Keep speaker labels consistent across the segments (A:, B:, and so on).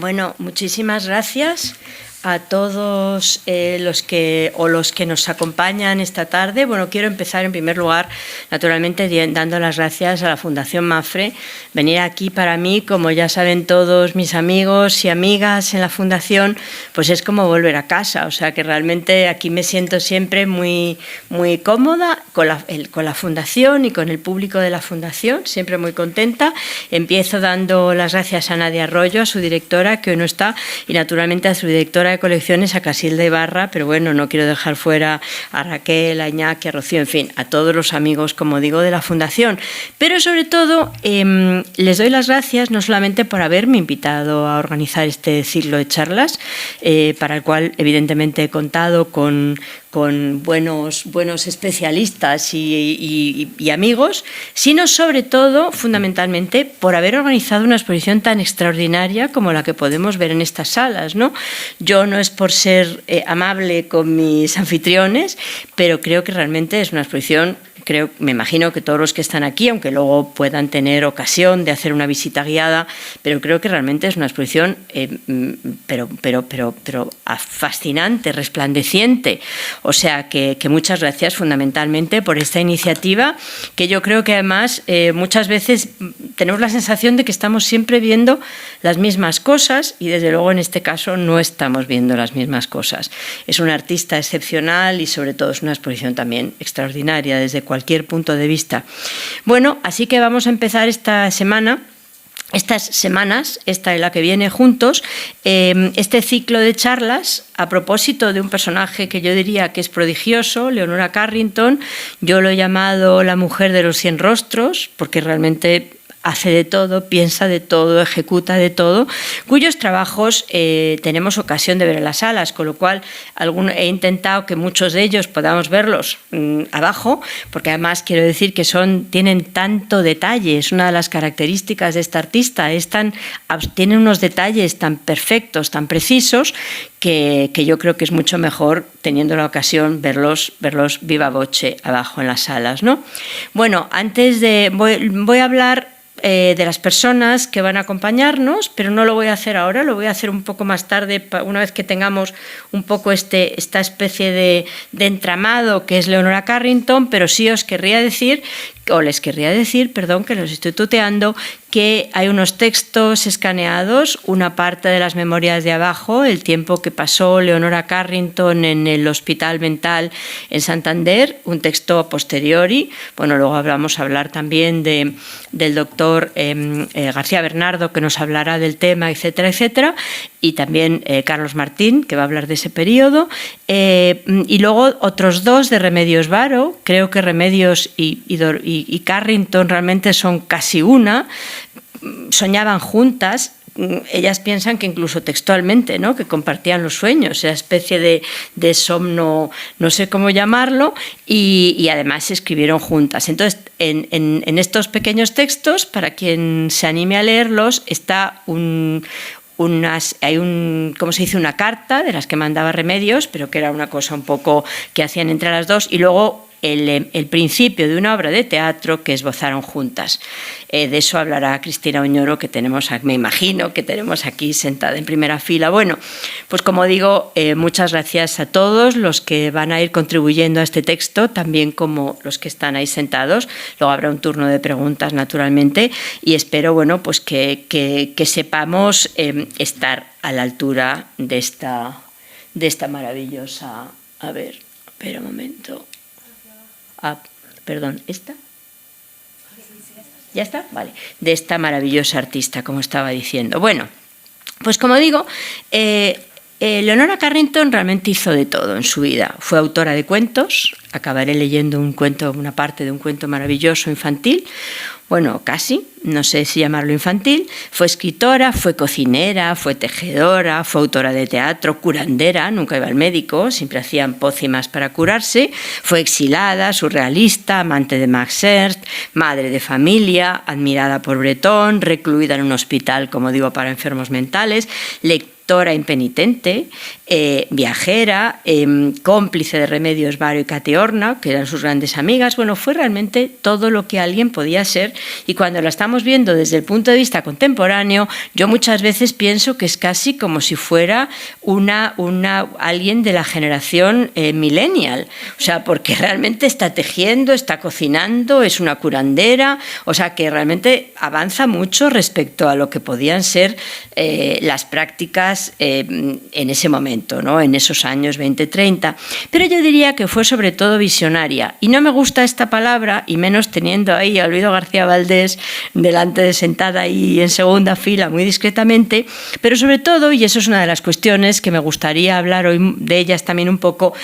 A: Bueno, muchísimas gracias a todos los que nos acompañan esta tarde. Bueno, quiero empezar en primer lugar, naturalmente, dando las gracias a la Fundación Mapfre. Venir aquí para mí, como ya saben todos mis amigos y amigas en la Fundación, pues es como volver a casa. O sea que realmente aquí me siento siempre muy cómoda con la Fundación y con el público de la Fundación, siempre muy contenta. Empiezo dando las gracias a Nadia Arroyo, a su directora, que hoy no está, y naturalmente a su directora de colecciones, a Casilda Ibarra, pero bueno, no quiero dejar fuera a Raquel, a Iñaki, a Rocío, en fin, a todos los amigos, como digo, de la Fundación. Pero sobre todo les doy las gracias no solamente por haberme invitado a organizar este ciclo de charlas, para el cual evidentemente he contado con buenos especialistas y amigos, sino sobre todo, fundamentalmente, por haber organizado una exposición tan extraordinaria como la que podemos ver en estas salas, ¿no? Yo no es por ser amable con mis anfitriones, pero creo que realmente es una exposición. Me imagino que todos los que están aquí, aunque luego puedan tener ocasión de hacer una visita guiada, pero creo que realmente es una exposición pero fascinante, resplandeciente. O sea que muchas gracias fundamentalmente por esta iniciativa, que yo creo que además muchas veces tenemos la sensación de que estamos siempre viendo las mismas cosas y desde luego en este caso no estamos viendo las mismas cosas. Es un artista excepcional y sobre todo es una exposición también extraordinaria desde cualquier punto de vista. Bueno, así que vamos a empezar estas semanas, esta es la que viene juntos, este ciclo de charlas a propósito de un personaje que yo diría que es prodigioso, Leonora Carrington. Yo lo he llamado la mujer de los 100 rostros, porque realmente hace de todo, piensa de todo, ejecuta de todo, cuyos trabajos tenemos ocasión de ver en las salas, con lo cual he intentado que muchos de ellos podamos verlos abajo, porque además quiero decir que tienen tanto detalle. Es una de las características de esta artista, tiene unos detalles tan perfectos, tan precisos, que yo creo que es mucho mejor, teniendo la ocasión, verlos viva voce abajo en las salas, ¿no? Bueno, voy a hablar de las personas que van a acompañarnos, pero no lo voy a hacer ahora, lo voy a hacer un poco más tarde, una vez que tengamos un poco esta especie de entramado que es Leonora Carrington. Pero sí les querría decir, que los estoy tuteando, que hay unos textos escaneados, una parte de las memorias de abajo, el tiempo que pasó Leonora Carrington en el Hospital Mental en Santander, un texto a posteriori. Bueno, luego vamos a hablar también del doctor García Bernardo, que nos hablará del tema, etcétera, etcétera, y también Carlos Martín, que va a hablar de ese periodo, y luego otros dos de Remedios Varo. Creo que Remedios y Carrington realmente son casi una. Soñaban juntas. Ellas piensan que incluso textualmente, ¿no?, que compartían los sueños, esa especie de somno, no sé cómo llamarlo, y además se escribieron juntas. Entonces, en estos pequeños textos, para quien se anime a leerlos, está una carta de las que mandaba Remedios, pero que era una cosa un poco que hacían entre las dos, y luego el principio de una obra de teatro que esbozaron juntas. De eso hablará Cristina Oñoro, que me imagino que tenemos aquí sentada en primera fila. Bueno, pues como digo, muchas gracias a todos los que van a ir contribuyendo a este texto, también como los que están ahí sentados. Luego habrá un turno de preguntas, naturalmente, y espero, bueno, pues que sepamos estar a la altura de esta maravillosa... A ver, espera un momento... perdón, ¿esta? ¿Ya está? Vale. De esta maravillosa artista, como estaba diciendo. Bueno, pues como digo, Leonora Carrington realmente hizo de todo en su vida. Fue autora de cuentos, acabaré leyendo una parte de un cuento maravilloso infantil. Bueno, casi, no sé si llamarlo infantil. Fue escritora, fue cocinera, fue tejedora, fue autora de teatro, curandera, nunca iba al médico, siempre hacían pócimas para curarse. Fue exilada, surrealista, amante de Max Ernst, madre de familia, admirada por Breton, recluida en un hospital, como digo, para enfermos mentales, lectora lectora impenitente, viajera, cómplice de Remedios Varo y Cateorna, que eran sus grandes amigas. Bueno, fue realmente todo lo que alguien podía ser, y cuando la estamos viendo desde el punto de vista contemporáneo, yo muchas veces pienso que es casi como si fuera alguien de la generación millennial, o sea, porque realmente está tejiendo, está cocinando, es una curandera, o sea, que realmente avanza mucho respecto a lo que podían ser las prácticas en ese momento, ¿no? En esos años 20-30. Pero yo diría que fue sobre todo visionaria, y no me gusta esta palabra, y menos teniendo ahí a Olvido García Valdés delante, sentada ahí en segunda fila muy discretamente, pero sobre todo, y eso es una de las cuestiones que me gustaría hablar hoy de ellas también un poco,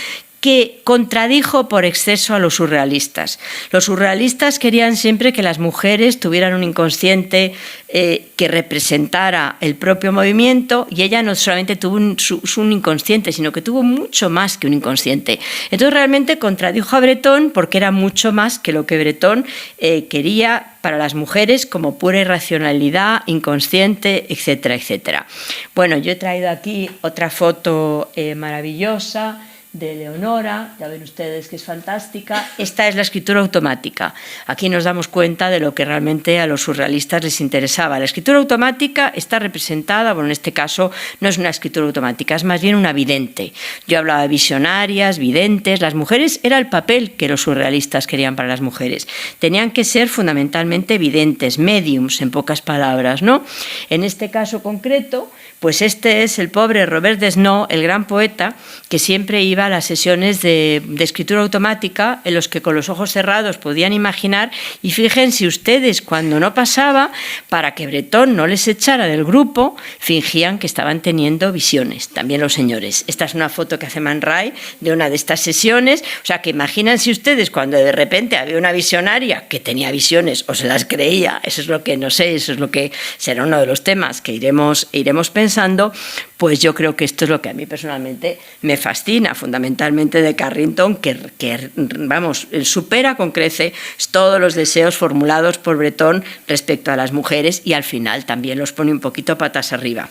A: que contradijo por exceso a los surrealistas. Los surrealistas querían siempre que las mujeres tuvieran un inconsciente que representara el propio movimiento, y ella no solamente tuvo un inconsciente, sino que tuvo mucho más que un inconsciente. Entonces realmente contradijo a Breton, porque era mucho más que lo que Breton quería para las mujeres, como pura irracionalidad, inconsciente, etcétera, etcétera. Bueno, yo he traído aquí otra foto maravillosa de Leonora, ya ven ustedes que es fantástica. Esta es la escritura automática. Aquí nos damos cuenta de lo que realmente a los surrealistas les interesaba. La escritura automática está representada, bueno, en este caso no es una escritura automática, es más bien una vidente. Yo hablaba de visionarias, videntes. Las mujeres era el papel que los surrealistas querían para las mujeres. Tenían que ser fundamentalmente videntes, mediums, en pocas palabras, ¿no? En este caso concreto, pues este es el pobre Robert Desnos, el gran poeta, que siempre iba a las sesiones de escritura automática, en los que con los ojos cerrados podían imaginar, y fíjense ustedes, cuando no pasaba, para que Breton no les echara del grupo, fingían que estaban teniendo visiones, también los señores. Esta es una foto que hace Man Ray de una de estas sesiones, o sea que imagínense ustedes cuando de repente había una visionaria que tenía visiones o se las creía, eso es lo que no sé, eso es lo que será uno de los temas que iremos pensando. Pues yo creo que esto es lo que a mí personalmente me fascina, fundamentalmente de Carrington, que vamos, supera con creces todos los deseos formulados por Breton respecto a las mujeres, y al final también los pone un poquito patas arriba.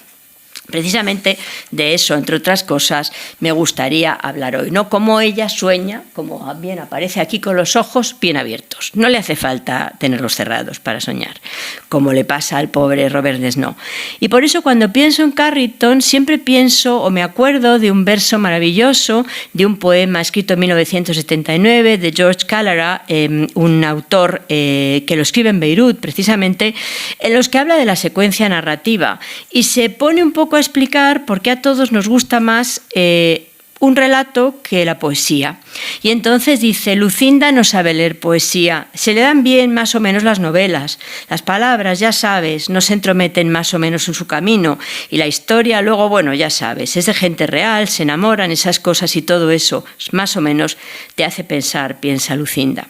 A: Precisamente de eso, entre otras cosas, me gustaría hablar hoy, ¿no? Cómo ella sueña, como bien aparece aquí, con los ojos bien abiertos. No le hace falta tenerlos cerrados para soñar, como le pasa al pobre Robert Desnos. Y por eso cuando pienso en Carrington siempre pienso o me acuerdo de un verso maravilloso de un poema escrito en 1979 de George Calara, un autor que lo escribe en Beirut precisamente, en los que habla de la secuencia narrativa y se pone un poco a explicar por qué a todos nos gusta más un relato que la poesía. Y entonces dice: Lucinda no sabe leer poesía, se le dan bien más o menos las novelas, las palabras, ya sabes, no se entrometen más o menos en su camino, y la historia luego, bueno, ya sabes, es de gente real, se enamoran, esas cosas, y todo eso más o menos te hace pensar, piensa Lucinda.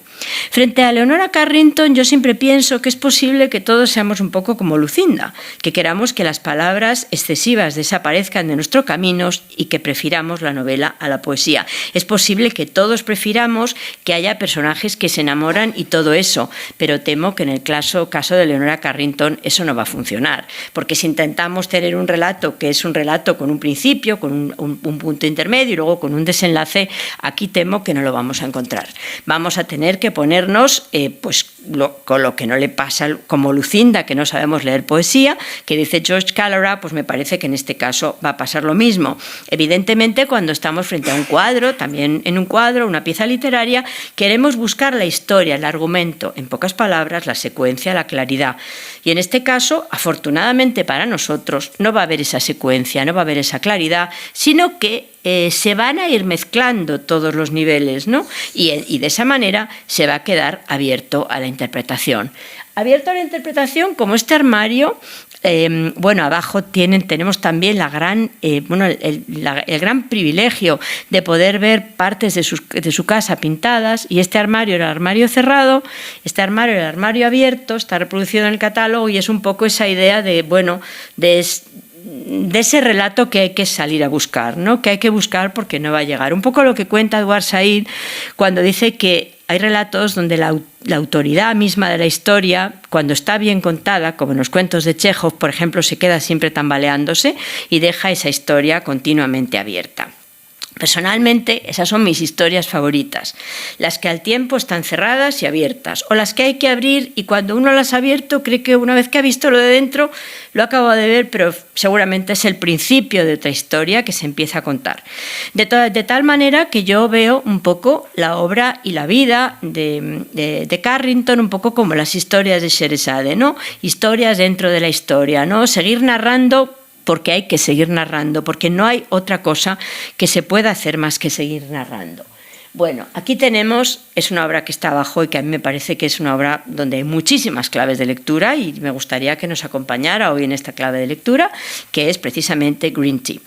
A: Frente a Leonora Carrington, yo siempre pienso que es posible que todos seamos un poco como Lucinda, que queramos que las palabras excesivas desaparezcan de nuestros caminos y que prefiramos la novela a la poesía. Es posible que todos prefiramos que haya personajes que se enamoran y todo eso, pero temo que en el caso de Leonora Carrington eso no va a funcionar, porque si intentamos tener un relato que es un relato con un principio, con un punto intermedio y luego con un desenlace, aquí temo que no lo vamos a encontrar. Vamos a tener que ponernos con lo que no le pasa como Lucinda, que no sabemos leer poesía, que dice George Calara, pues me parece que en este caso va a pasar lo mismo. Evidentemente, cuando estamos frente a un cuadro, también en un cuadro, una pieza literaria, queremos buscar la historia, el argumento, en pocas palabras, la secuencia, la claridad. Y en este caso, afortunadamente para nosotros, no va a haber esa secuencia, no va a haber esa claridad, sino que se van a ir mezclando todos los niveles, ¿no? Y de esa manera se va a quedar abierto a la interpretación. Abierto a la interpretación, como este armario, abajo tenemos también el gran privilegio de poder ver partes de su casa pintadas, y este armario era el armario cerrado, este armario era el armario abierto, está reproducido en el catálogo, y es un poco esa idea de ese relato que hay que salir a buscar, ¿no? Que hay que buscar porque no va a llegar. Un poco lo que cuenta Edward Said cuando dice que hay relatos donde la autoridad misma de la historia, cuando está bien contada, como en los cuentos de Chekhov, por ejemplo, se queda siempre tambaleándose y deja esa historia continuamente abierta. Personalmente, esas son mis historias favoritas, las que al tiempo están cerradas y abiertas, o las que hay que abrir y cuando uno las ha abierto cree que una vez que ha visto lo de dentro lo acabo de ver, pero seguramente es el principio de otra historia que se empieza a contar. De tal manera que yo veo un poco la obra y la vida de Carrington un poco como las historias de Sherazade, ¿no? Historias dentro de la historia, ¿no? Seguir narrando porque hay que seguir narrando, porque no hay otra cosa que se pueda hacer más que seguir narrando. Bueno, aquí tenemos, es una obra que está abajo y que a mí me parece que es una obra donde hay muchísimas claves de lectura y me gustaría que nos acompañara hoy en esta clave de lectura, que es precisamente Green Tea.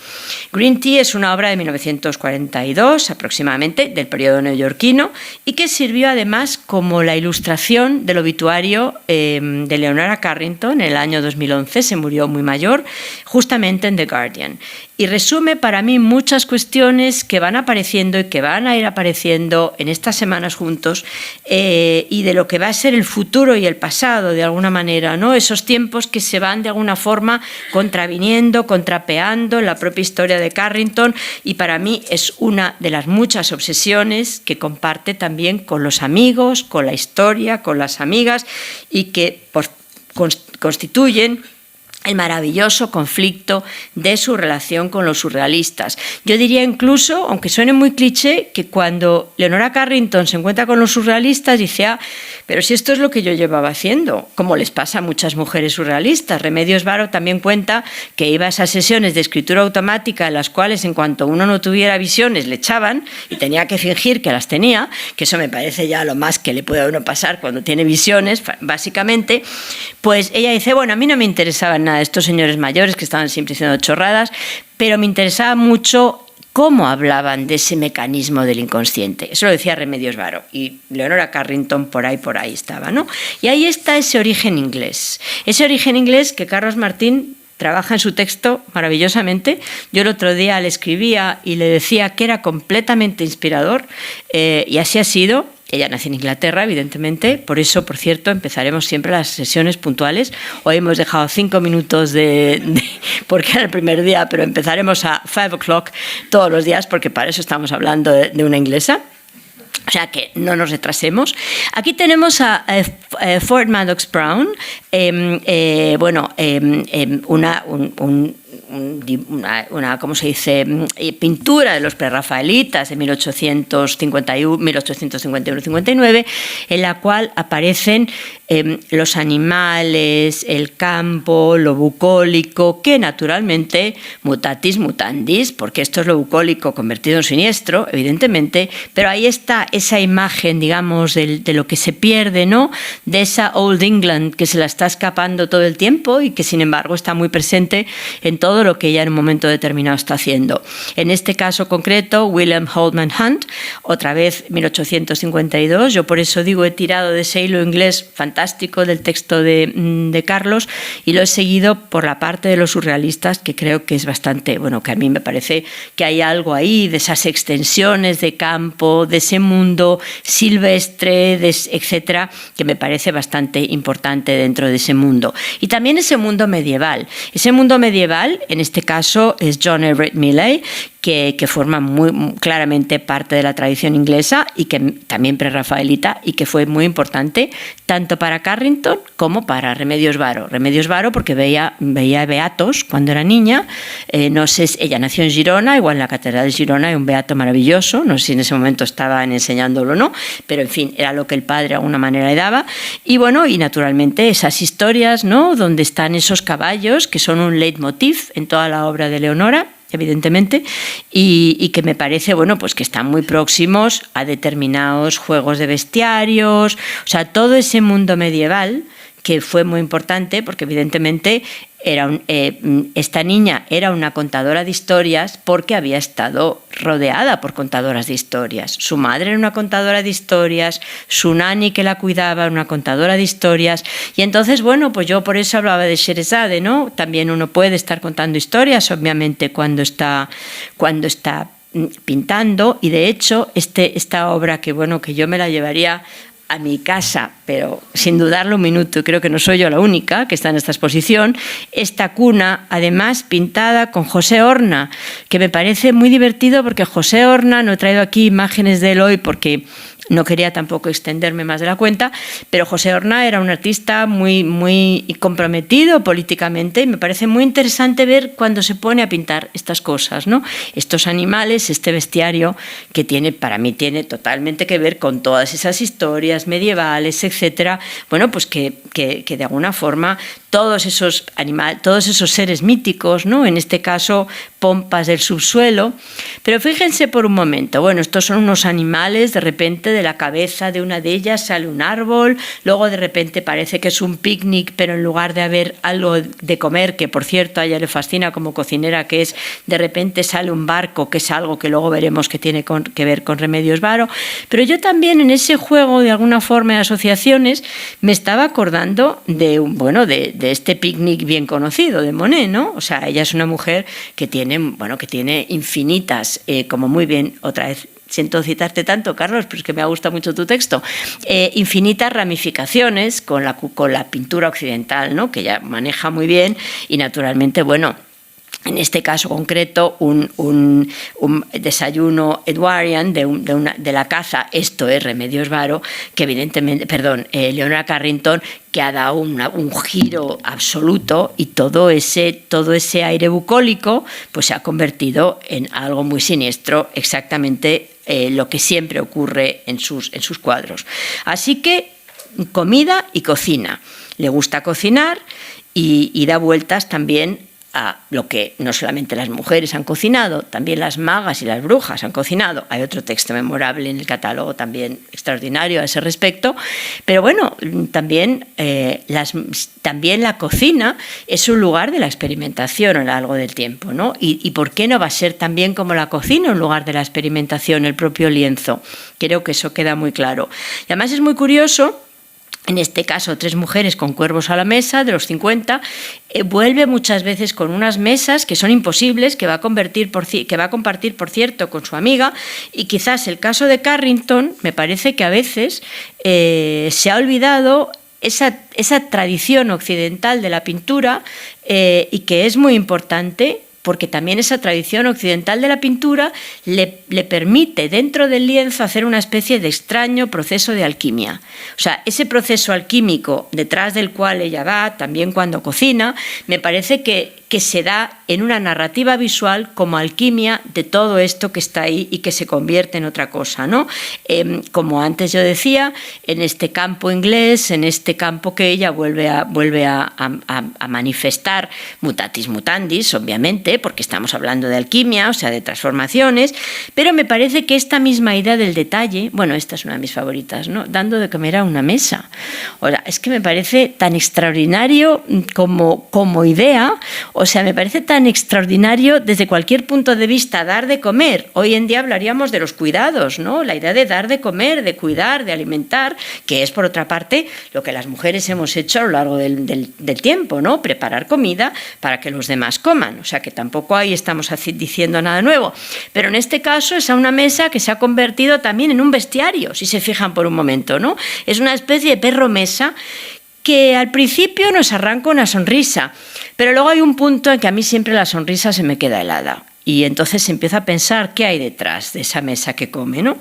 A: Green Tea es una obra de 1942 aproximadamente, del periodo neoyorquino, y que sirvió además como la ilustración del obituario de Leonora Carrington en el año 2011, se murió muy mayor, justamente en The Guardian. Y resume para mí muchas cuestiones que van apareciendo y que van a ir apareciendo en estas semanas juntos y de lo que va a ser el futuro y el pasado de alguna manera, ¿no? Esos tiempos que se van de alguna forma contraviniendo, contrapeando en la propia historia de Carrington y para mí es una de las muchas obsesiones que comparte también con los amigos, con la historia, con las amigas y que constituyen el maravilloso conflicto de su relación con los surrealistas. Yo diría incluso, aunque suene muy cliché, que cuando Leonora Carrington se encuentra con los surrealistas dice, pero si esto es lo que yo llevaba haciendo, como les pasa a muchas mujeres surrealistas. Remedios Varo también cuenta que iba a esas sesiones de escritura automática en las cuales en cuanto uno no tuviera visiones le echaban y tenía que fingir que las tenía, que eso me parece ya lo más que le puede a uno pasar cuando tiene visiones, básicamente, pues ella dice, bueno, a mí no me interesaba nada estos señores mayores que estaban siempre diciendo chorradas, pero me interesaba mucho cómo hablaban de ese mecanismo del inconsciente. Eso lo decía Remedios Varo y Leonora Carrington por ahí estaba, ¿no? Y ahí está ese origen inglés que Carlos Martín trabaja en su texto maravillosamente. Yo el otro día le escribía y le decía que era completamente inspirador y así ha sido. Ella nació en Inglaterra, evidentemente, por eso, por cierto, empezaremos siempre las sesiones puntuales. Hoy hemos dejado 5 minutos porque era el primer día, pero empezaremos a 5 o'clock todos los días, porque para eso estamos hablando de una inglesa. O sea que no nos retrasemos. Aquí tenemos a Ford Madox Brown, una ¿cómo se dice? Pintura de los prerrafaelitas de 1851-59, en la cual aparecen los animales, el campo, lo bucólico, que naturalmente mutatis mutandis, porque esto es lo bucólico convertido en siniestro, evidentemente, pero ahí está esa imagen, digamos, de lo que se pierde, ¿no? De esa Old England que se la está escapando todo el tiempo y que sin embargo está muy presente en todo lo que ella en un momento determinado está haciendo. En este caso concreto, William Holman Hunt, otra vez 1852, yo por eso digo, he tirado de ese hilo inglés fantástico del texto de Carlos y lo he seguido por la parte de los surrealistas, que creo que es bastante, bueno, que a mí me parece que hay algo ahí de esas extensiones de campo, de ese mundo silvestre, etcétera, que me parece bastante importante dentro de ese mundo. Y también ese mundo medieval. Ese mundo medieval, en este caso, es John Everett Millais, que forma muy claramente parte de la tradición inglesa y que también prerrafaelita y que fue muy importante tanto para Carrington como para Remedios Varo. Remedios Varo porque veía beatos cuando era niña, no sé, ella nació en Girona, igual en la Catedral de Girona hay un beato maravilloso, no sé si en ese momento estaban enseñándolo o no, pero en fin, era lo que el padre de alguna manera le daba. Y bueno, y naturalmente esas historias, ¿no?, donde están esos caballos que son un leitmotiv en toda la obra de Leonora, evidentemente, y que me parece, bueno, pues que están muy próximos a determinados juegos de bestiarios, o sea, todo ese mundo medieval que fue muy importante porque evidentemente esta niña era una contadora de historias porque había estado rodeada por contadoras de historias. Su madre era una contadora de historias, su nani que la cuidaba era una contadora de historias y entonces, bueno, pues yo por eso hablaba de Sherazade, ¿no? También uno puede estar contando historias, obviamente, cuando está pintando, y de hecho esta obra que yo me la llevaría a mi casa, pero sin dudarlo un minuto, y creo que no soy yo la única que está en esta exposición, esta cuna, además pintada con José Horna, que me parece muy divertido porque José Horna, no he traído aquí imágenes de él hoy porque no quería tampoco extenderme más de la cuenta, pero José Horna era un artista muy comprometido políticamente, y me parece muy interesante ver cuando se pone a pintar estas cosas, ¿no? Estos animales, este bestiario que para mí tiene totalmente que ver con todas esas historias medievales, etcétera. Bueno, pues que de alguna forma todos esos animales, todos esos seres míticos, ¿no? En este caso, pompas del subsuelo. Pero fíjense por un momento, bueno, estos son unos animales, de repente de la cabeza de una de ellas sale un árbol, luego de repente parece que es un picnic, pero en lugar de haber algo de comer, que por cierto a ella le fascina como cocinera, que es, de repente sale un barco, que es algo que luego veremos que tiene que ver con Remedios Varo. Pero yo también en ese juego de alguna forma de asociaciones me estaba acordando de este picnic bien conocido de Monet, ¿no? O sea, ella es una mujer que tiene infinitas, como muy bien, otra vez, siento citarte tanto, Carlos, pero es que me ha gustado mucho tu texto, infinitas ramificaciones con la pintura occidental, ¿no? Que ella maneja muy bien, y naturalmente, en este caso concreto, un desayuno edwardian de la caza, esto es Remedios Varo, que evidentemente, Leonora Carrington, que ha dado un giro absoluto, y todo ese aire bucólico pues se ha convertido en algo muy siniestro, exactamente lo que siempre ocurre en sus cuadros. Así que comida y cocina. Le gusta cocinar y da vueltas también a lo que no solamente las mujeres han cocinado, también las magas y las brujas han cocinado. Hay otro texto memorable en el catálogo también extraordinario a ese respecto, pero también la cocina es un lugar de la experimentación a lo largo del tiempo, ¿no? Y ¿por qué no va a ser también como la cocina un lugar de la experimentación, el propio lienzo? Creo que eso queda muy claro. Y además es muy curioso. En este caso, 3 mujeres con cuervos a la mesa, de los 50, vuelve muchas veces con unas mesas que son imposibles, que va a compartir, por cierto, con su amiga, y quizás el caso de Carrington, me parece que a veces se ha olvidado esa tradición occidental de la pintura, y que es muy importante, porque también esa tradición occidental de la pintura le permite dentro del lienzo hacer una especie de extraño proceso de alquimia. O sea, ese proceso alquímico detrás del cual ella va, también cuando cocina, me parece que se da en una narrativa visual como alquimia de todo esto que está ahí y que se convierte en otra cosa, ¿no? Como antes yo decía, en este campo inglés, en este campo que ella vuelve a manifestar mutatis mutandis, obviamente, porque estamos hablando de alquimia, o sea, de transformaciones, pero me parece que esta misma idea del detalle, esta es una de mis favoritas, ¿no? Dando de comer a una mesa. Ahora, es que me parece tan extraordinario como idea. O sea, me parece tan extraordinario desde cualquier punto de vista dar de comer. Hoy en día hablaríamos de los cuidados, ¿no? La idea de dar de comer, de cuidar, de alimentar, que es, por otra parte, lo que las mujeres hemos hecho a lo largo del tiempo, ¿no? Preparar comida para que los demás coman. O sea, que tampoco ahí estamos diciendo nada nuevo. Pero en este caso es a una mesa que se ha convertido también en un bestiario, si se fijan por un momento, ¿no? Es una especie de perro mesa que al principio nos arranca una sonrisa, pero luego hay un punto en que a mí siempre la sonrisa se me queda helada, y entonces empiezo a pensar qué hay detrás de esa mesa que come, ¿no?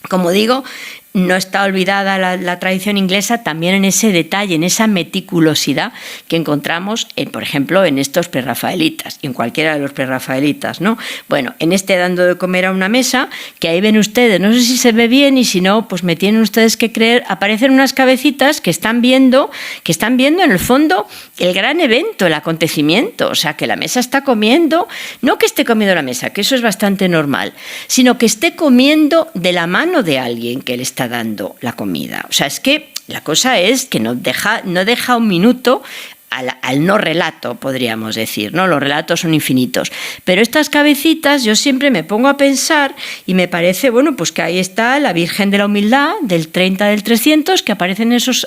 A: Como digo, no está olvidada la tradición inglesa también en ese detalle, en esa meticulosidad que encontramos, por ejemplo, en estos prerrafaelitas y en cualquiera de los prerrafaelitas, ¿no? Bueno, en este dando de comer a una mesa, que ahí ven ustedes, no sé si se ve bien, y si no, pues me tienen ustedes que creer, aparecen unas cabecitas que están viendo en el fondo el gran evento, el acontecimiento. O sea, que la mesa está comiendo, no que esté comiendo la mesa, que eso es bastante normal, sino que esté comiendo de la mano de alguien que le está dando la comida. O sea, es que la cosa es que no deja un minuto al no relato, podríamos decir, ¿no? Los relatos son infinitos. Pero estas cabecitas yo siempre me pongo a pensar y me parece, pues que ahí está la Virgen de la Humildad del 30 del 300, que aparecen esos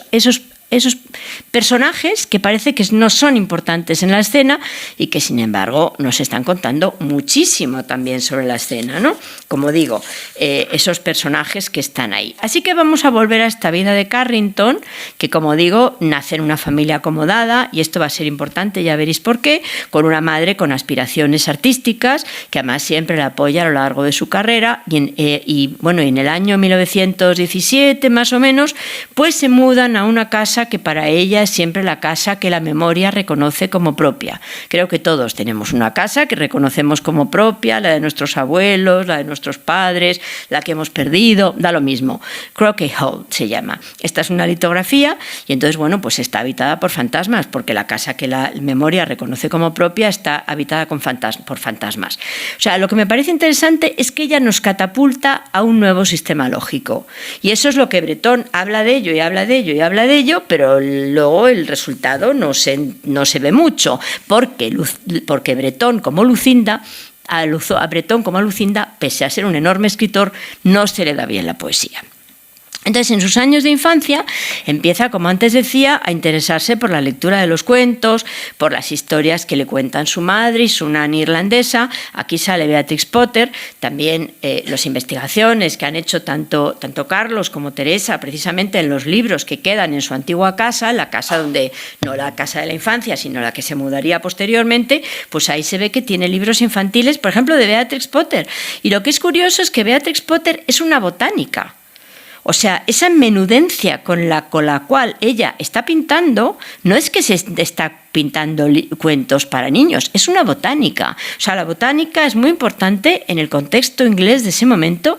A: esos personajes que parece que no son importantes en la escena y que, sin embargo, nos están contando muchísimo también sobre la escena, ¿no? Como digo, esos personajes que están ahí. Así que vamos a volver a esta vida de Carrington, que, como digo, nace en una familia acomodada, y esto va a ser importante, ya veréis por qué, con una madre con aspiraciones artísticas, que además siempre la apoya a lo largo de su carrera, y en el año 1917, más o menos, pues se mudan a una casa que para ella es siempre la casa que la memoria reconoce como propia. Creo que todos tenemos una casa que reconocemos como propia, la de nuestros abuelos, la de nuestros padres, la que hemos perdido, da lo mismo. Crockett Hall se llama. Esta es una litografía y entonces, pues está habitada por fantasmas, porque la casa que la memoria reconoce como propia está habitada por fantasmas. O sea, lo que me parece interesante es que ella nos catapulta a un nuevo sistema lógico. Y eso es lo que Bretón habla de ello y habla de ello y habla de ello, pero luego el resultado no se ve mucho, porque Bretón como Lucinda, a Bretón como a Lucinda, pese a ser un enorme escritor, no se le da bien la poesía. Entonces, en sus años de infancia, empieza, como antes decía, a interesarse por la lectura de los cuentos, por las historias que le cuentan su madre y su nani irlandesa. Aquí sale Beatrix Potter, también las investigaciones que han hecho tanto Carlos como Teresa, precisamente en los libros que quedan en su antigua casa, la casa donde, no la casa de la infancia, sino la que se mudaría posteriormente, pues ahí se ve que tiene libros infantiles, por ejemplo, de Beatrix Potter. Y lo que es curioso es que Beatrix Potter es una botánica. O sea, esa menudencia con la cual ella está pintando no es que se está pintando cuentos para niños, es una botánica. O sea, la botánica es muy importante en el contexto inglés de ese momento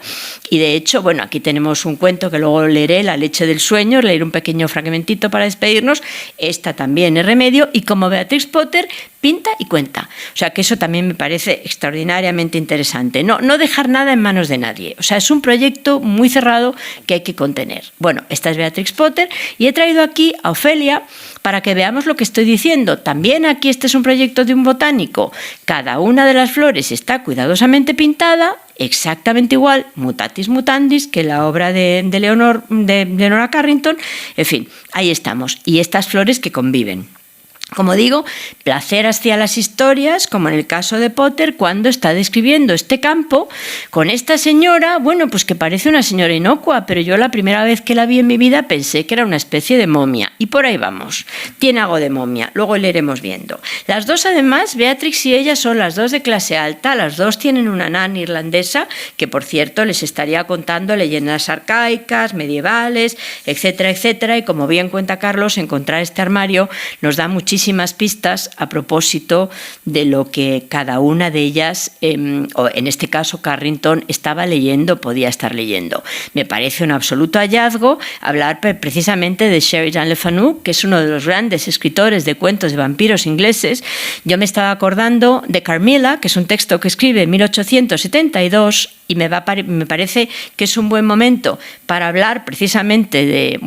A: y, de hecho, aquí tenemos un cuento que luego leeré, La leche del sueño, leer un pequeño fragmentito para despedirnos. Esta también es Remedio y, como Beatrix Potter, pinta y cuenta. O sea, que eso también me parece extraordinariamente interesante. No dejar nada en manos de nadie. O sea, es un proyecto muy cerrado que hay que contener. Bueno, esta es Beatrix Potter y he traído aquí a Ofelia para que veamos lo que estoy diciendo. También aquí este es un proyecto de un botánico. Cada una de las flores está cuidadosamente pintada, exactamente igual, mutatis mutandis, que la obra de Leonora Carrington. En fin, ahí estamos. Y estas flores que conviven. Como digo, placer hacia las historias, como en el caso de Potter, cuando está describiendo este campo con esta señora, pues que parece una señora inocua, pero yo la primera vez que la vi en mi vida pensé que era una especie de momia. Y por ahí vamos, tiene algo de momia, luego le iremos viendo. Las dos, además, Beatrix y ella son las dos de clase alta, las dos tienen una nana irlandesa, que por cierto les estaría contando leyendas arcaicas, medievales, etcétera, etcétera, y como bien cuenta Carlos, encontrar este armario nos da muchísimas pistas a propósito de lo que cada una de ellas, o en este caso Carrington, podía estar leyendo. Me parece un absoluto hallazgo hablar precisamente de Sheridan Le Fanu, que es uno de los grandes escritores de cuentos de vampiros ingleses. Yo me estaba acordando de Carmilla, que es un texto que escribe en 1872, y me parece que es un buen momento para hablar precisamente de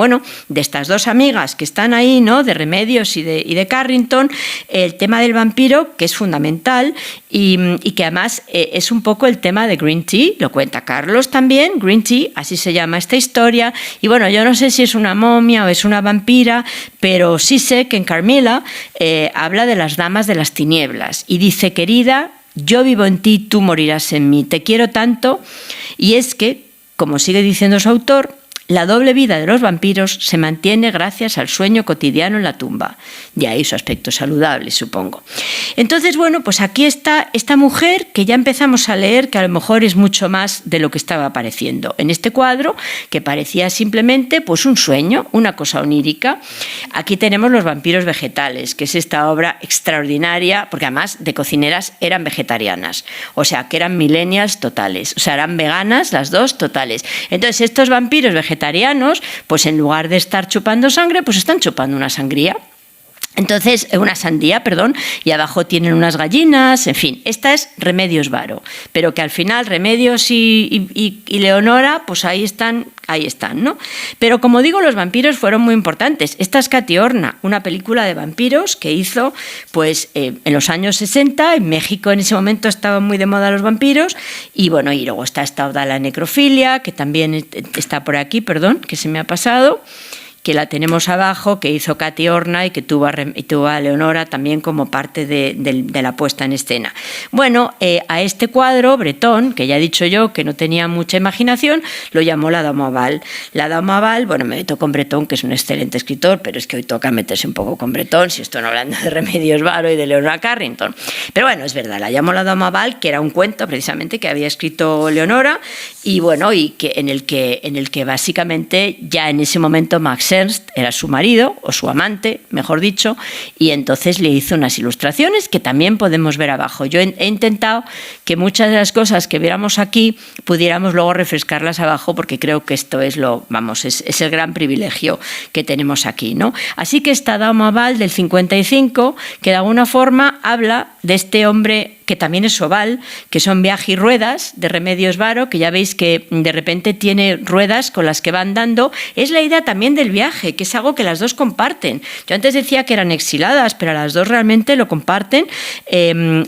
A: estas dos amigas que están ahí, ¿no? De Remedios y de Carrington, el tema del vampiro, que es fundamental y que además es un poco el tema de Green Tea, lo cuenta Carlos también, Green Tea, así se llama esta historia, y yo no sé si es una momia o es una vampira, pero sí sé que en Carmilla habla de las damas de las tinieblas y dice: querida, yo vivo en ti, tú morirás en mí, te quiero tanto. Y es que, como sigue diciendo su autor, la doble vida de los vampiros se mantiene gracias al sueño cotidiano en la tumba. Y ahí su aspecto saludable, supongo. Entonces, pues aquí está esta mujer que ya empezamos a leer, que a lo mejor es mucho más de lo que estaba apareciendo en este cuadro, que parecía simplemente un sueño, una cosa onírica. Aquí tenemos Los vampiros vegetales, que es esta obra extraordinaria, porque además de cocineras eran vegetarianas, o sea, que eran millennials totales, o sea, eran veganas las dos totales. Entonces, estos vampiros vegetarianos, en lugar de estar chupando sangre, están chupando una sangría. Entonces, una sandía, perdón, y abajo tienen unas gallinas, en fin, esta es Remedios Varo, pero que al final Remedios y Leonora, ahí están, ¿no? Pero como digo, los vampiros fueron muy importantes. Esta es Katy Horna, una película de vampiros que hizo en los años 60, en México en ese momento estaban muy de moda los vampiros, y luego está esta Oda a la necrofilia, que también está por aquí, perdón, que se me ha pasado, que la tenemos abajo, que hizo Katy Horna y que tuvo a Leonora también como parte de la puesta en escena. Bueno, a este cuadro, Breton, que ya he dicho yo que no tenía mucha imaginación, lo llamó La Dama Oval. La Dama Oval, bueno, me meto con Breton, que es un excelente escritor, pero es que hoy toca meterse un poco con Breton, si estoy hablando de Remedios Varo y de Leonora Carrington. Pero bueno, es verdad, la llamó La Dama Oval, que era un cuento precisamente que había escrito Leonora, y bueno, y que en el que básicamente ya en ese momento Max Ernst era su marido, o su amante, mejor dicho, y entonces le hizo unas ilustraciones que también podemos ver abajo. Yo he intentado que muchas de las cosas que viéramos aquí pudiéramos luego refrescarlas abajo, porque creo que esto es es el gran privilegio que tenemos aquí, ¿no? Así que esta Dama Oval del 55, que de alguna forma habla de este hombre que también es oval, que son Viaje y Ruedas, de Remedios Varo, que ya veis que de repente tiene ruedas con las que va andando. Es la idea también del viaje, que es algo que las dos comparten. Yo antes decía que eran exiladas, pero las dos realmente lo comparten,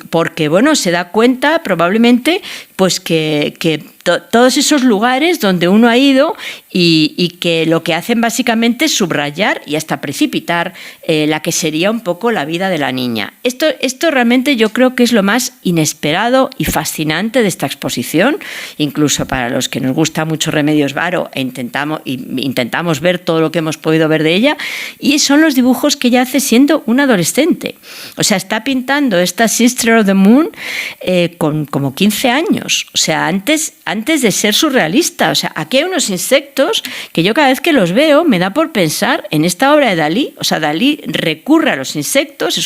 A: porque, bueno, se da cuenta probablemente pues que todos esos lugares donde uno ha ido y que lo que hacen básicamente es subrayar y hasta precipitar la que sería un poco la vida de la niña. Esto realmente yo creo que es lo más inesperado y fascinante de esta exposición, incluso para los que nos gusta mucho Remedios Varo e intentamos ver todo lo que hemos podido ver de ella, y son los dibujos que ella hace siendo una adolescente. O sea, está pintando esta Sister of the Moon con como 15 años, o sea, antes de ser surrealista. O sea, aquí hay unos insectos que yo cada vez que los veo me da por pensar en esta obra de Dalí. O sea, Dalí recurre a los insectos,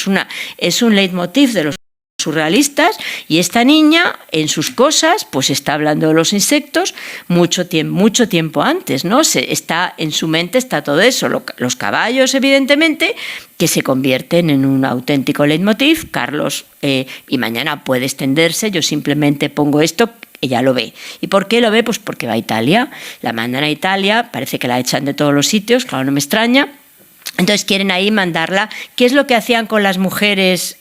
A: es un leitmotiv de los surrealistas, y esta niña en sus cosas pues está hablando de los insectos mucho tiempo antes, ¿no? Está en su mente, está todo eso, los caballos evidentemente, que se convierten en un auténtico leitmotiv. Carlos, y mañana puede extenderse, yo simplemente pongo esto. Ella lo ve. ¿Y por qué lo ve? Pues porque va a Italia, la mandan a Italia, parece que la echan de todos los sitios, claro, no me extraña. Entonces quieren ahí mandarla. ¿Qué es lo que hacían con las mujeres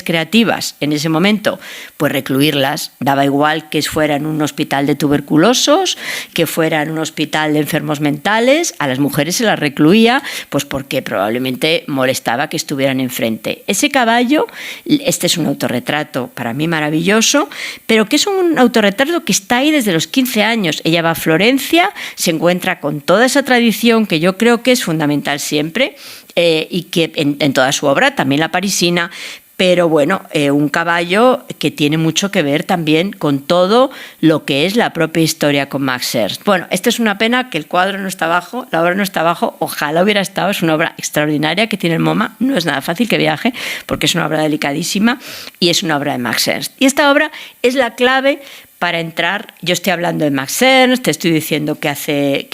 A: creativas en ese momento? Pues recluirlas. Daba igual que fuera en un hospital de tuberculosos, que fuera en un hospital de enfermos mentales, a las mujeres se las recluía, pues porque probablemente molestaba que estuvieran enfrente. Ese caballo, este es un autorretrato para mí maravilloso, pero que es un autorretrato que está ahí desde los 15 años. Ella va a Florencia, se encuentra con toda esa tradición que yo creo que es fundamental siempre, y que en toda su obra, también la parisina, pero bueno, un caballo que tiene mucho que ver también con todo lo que es la propia historia con Max Ernst. Bueno, esta es una pena que el cuadro no está abajo, la obra no está abajo, ojalá hubiera estado, es una obra extraordinaria que tiene el MoMA, no es nada fácil que viaje, porque es una obra delicadísima y es una obra de Max Ernst. Y esta obra es la clave para entrar. Yo estoy hablando de Max Ernst, te estoy diciendo que hace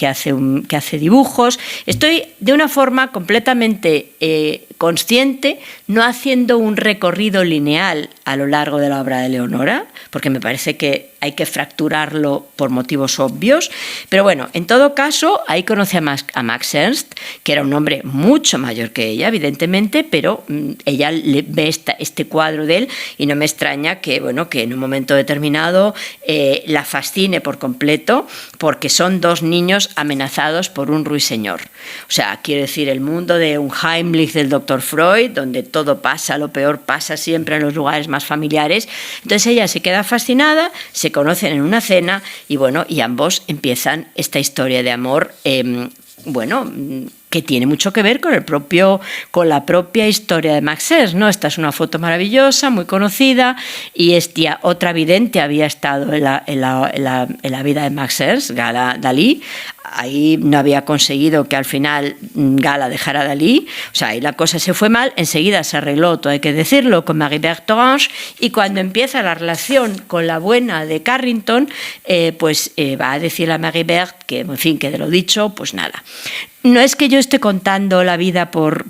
A: dibujos, estoy de una forma completamente consciente, no haciendo un recorrido lineal a lo largo de la obra de Leonora, porque me parece que hay que fracturarlo por motivos obvios, pero bueno, en todo caso, ahí conoce a Max Ernst, que era un hombre mucho mayor que ella, evidentemente, pero ella le ve este cuadro de él y no me extraña que, bueno, que en un momento determinado la fascine por completo, porque son dos niños amenazados por un ruiseñor. O sea, quiero decir, el mundo de un Heimlich del Dr. Freud, donde todo pasa, lo peor pasa siempre en los lugares más familiares. Entonces ella se queda fascinada, se conocen en una cena y bueno, y ambos empiezan esta historia de amor, bueno, que tiene mucho que ver con la propia historia de Max Ernst, ¿no? Esta es una foto maravillosa, muy conocida, y otra vidente había estado en la vida de Max Ernst, Gala Dalí. Ahí no había conseguido que al final Gala dejara a Dalí, o sea, ahí la cosa se fue mal, enseguida se arregló, todo hay que decirlo, con Marie-Berthe Orange, y cuando empieza la relación con la buena de Carrington, pues va a decirle a Marie-Berthe que, en fin, que de lo dicho, pues nada. No es que yo esté contando la vida por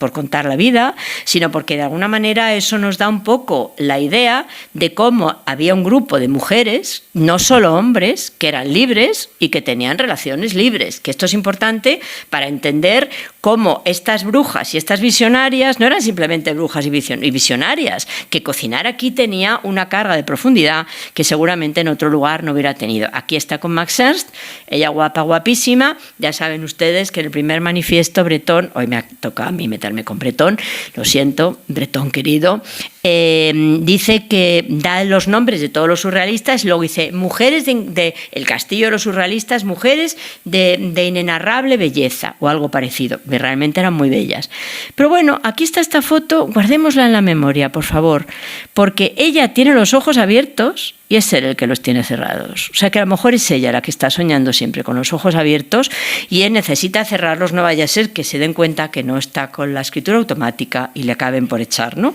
A: por contar la vida, sino porque de alguna manera eso nos da un poco la idea de cómo había un grupo de mujeres, no solo hombres, que eran libres y que tenían relaciones libres, que esto es importante para entender cómo estas brujas y estas visionarias no eran simplemente brujas y visionarias, que cocinar aquí tenía una carga de profundidad que seguramente en otro lugar no hubiera tenido. Aquí está con Max Ernst, ella guapa, guapísima. Ya saben ustedes que en el primer manifiesto bretón, hoy me ha tocado a mí meterme con Bretón, lo siento, Bretón querido, dice que da los nombres de todos los surrealistas, luego dice mujeres de el castillo de los surrealistas, mujeres de inenarrable belleza o algo parecido, que realmente eran muy bellas. Pero bueno, aquí está esta foto, guardémosla en la memoria, por favor, porque ella tiene los ojos abiertos y es él el que los tiene cerrados. O sea que a lo mejor es ella la que está soñando siempre con los ojos abiertos y él necesita cerrarlos, no vaya a ser que se den cuenta que no está con la escritura automática y le acaben por echar, ¿no?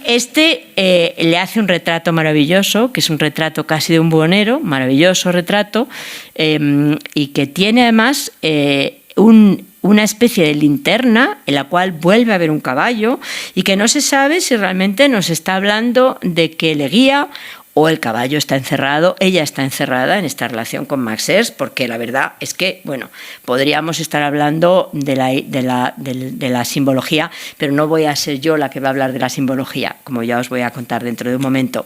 A: Le hace un retrato maravilloso, que es un retrato casi de un buhonero, maravilloso retrato, y que tiene además una especie de linterna en la cual vuelve a haber un caballo y que no se sabe si realmente nos está hablando de que le guía o el caballo está encerrado, ella está encerrada en esta relación con Max Ernst, porque la verdad es que, bueno, podríamos estar hablando de la simbología, pero no voy a ser yo la que va a hablar de la simbología, como ya os voy a contar dentro de un momento.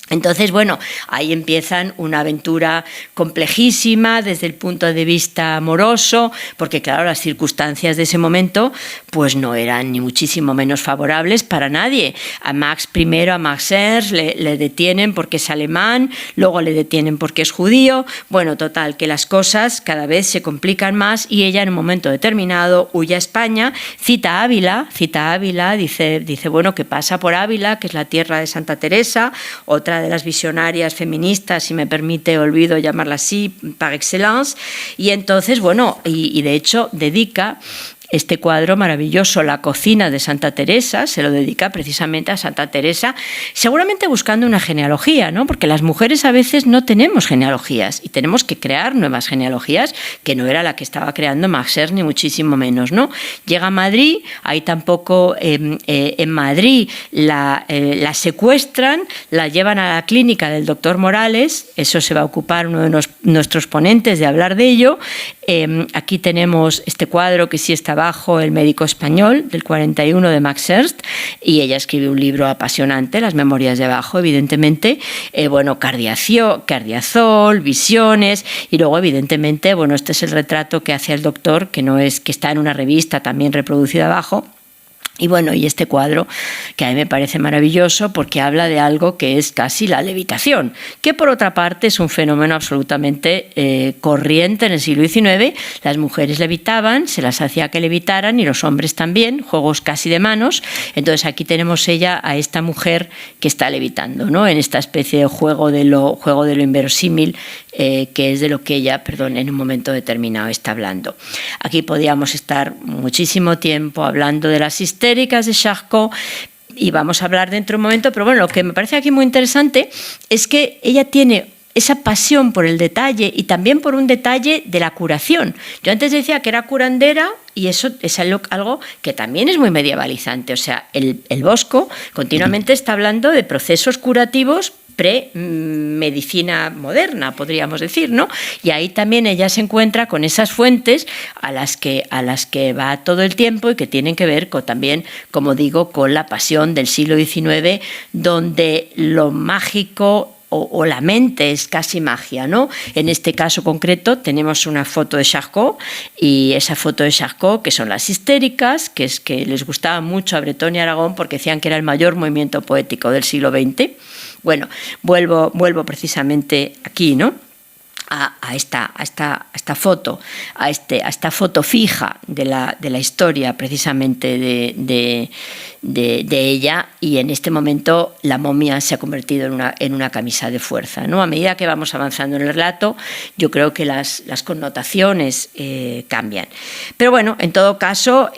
A: Entonces, bueno, ahí empiezan una aventura complejísima desde el punto de vista amoroso, porque claro, las circunstancias de ese momento pues no eran ni muchísimo menos favorables para nadie. A Max Ernst le detienen porque es alemán, luego le detienen porque es judío. Bueno, total, que las cosas cada vez se complican más y ella en un momento determinado huye a España, cita Ávila, dice bueno, que pasa por Ávila, que es la tierra de Santa Teresa, otra de las visionarias feministas, si me permite, olvido llamarla así, par excellence, y entonces, bueno, y de hecho dedica este cuadro maravilloso, La cocina de Santa Teresa, se lo dedica precisamente a Santa Teresa, seguramente buscando una genealogía, ¿no? Porque las mujeres a veces no tenemos genealogías y tenemos que crear nuevas genealogías, que no era la que estaba creando Max Ernst, ni muchísimo menos, ¿no? Llega a Madrid, ahí tampoco en Madrid la secuestran, la llevan a la clínica del doctor Morales, eso se va a ocupar uno de nuestros ponentes de hablar de ello. Aquí tenemos este cuadro que sí está abajo, El médico español, del 41 de Max Ernst, y ella escribe un libro apasionante, Las memorias de abajo, evidentemente, bueno, Cardiazol, visiones, y luego evidentemente, bueno, este es el retrato que hace el doctor, que está en una revista también reproducida abajo. Y bueno, y este cuadro que a mí me parece maravilloso porque habla de algo que es casi la levitación, que por otra parte es un fenómeno absolutamente corriente en el siglo XIX. Las mujeres levitaban, se las hacía que levitaran y los hombres también, juegos casi de manos. Entonces aquí tenemos a esta mujer que está levitando, ¿no? En esta especie de juego de lo inverosímil, que es de lo que ella, en un momento determinado está hablando. Aquí podíamos estar muchísimo tiempo hablando de las histéricas de Charcot y vamos a hablar dentro de un momento, pero bueno, lo que me parece aquí muy interesante es que ella tiene esa pasión por el detalle y también por un detalle de la curación. Yo antes decía que era curandera y eso es algo que también es muy medievalizante. O sea, el Bosco continuamente está hablando de procesos curativos pre-medicina moderna, podríamos decir, ¿no? Y ahí también ella se encuentra con esas fuentes a las que va todo el tiempo y que tienen que ver también, como digo, con la pasión del siglo XIX, donde lo mágico o la mente es casi magia, ¿no? En este caso concreto tenemos una foto de Charcot y esa foto de Charcot, que son las histéricas, que es que les gustaba mucho a Bretón y Aragón porque decían que era el mayor movimiento poético del siglo XX. Bueno, vuelvo precisamente aquí, ¿no? A esta foto, a esta foto fija de la historia precisamente de ella, y en este momento la momia se ha convertido en una camisa de fuerza, ¿no? A medida que vamos avanzando en el relato, yo creo que las connotaciones cambian. Pero bueno, en todo caso,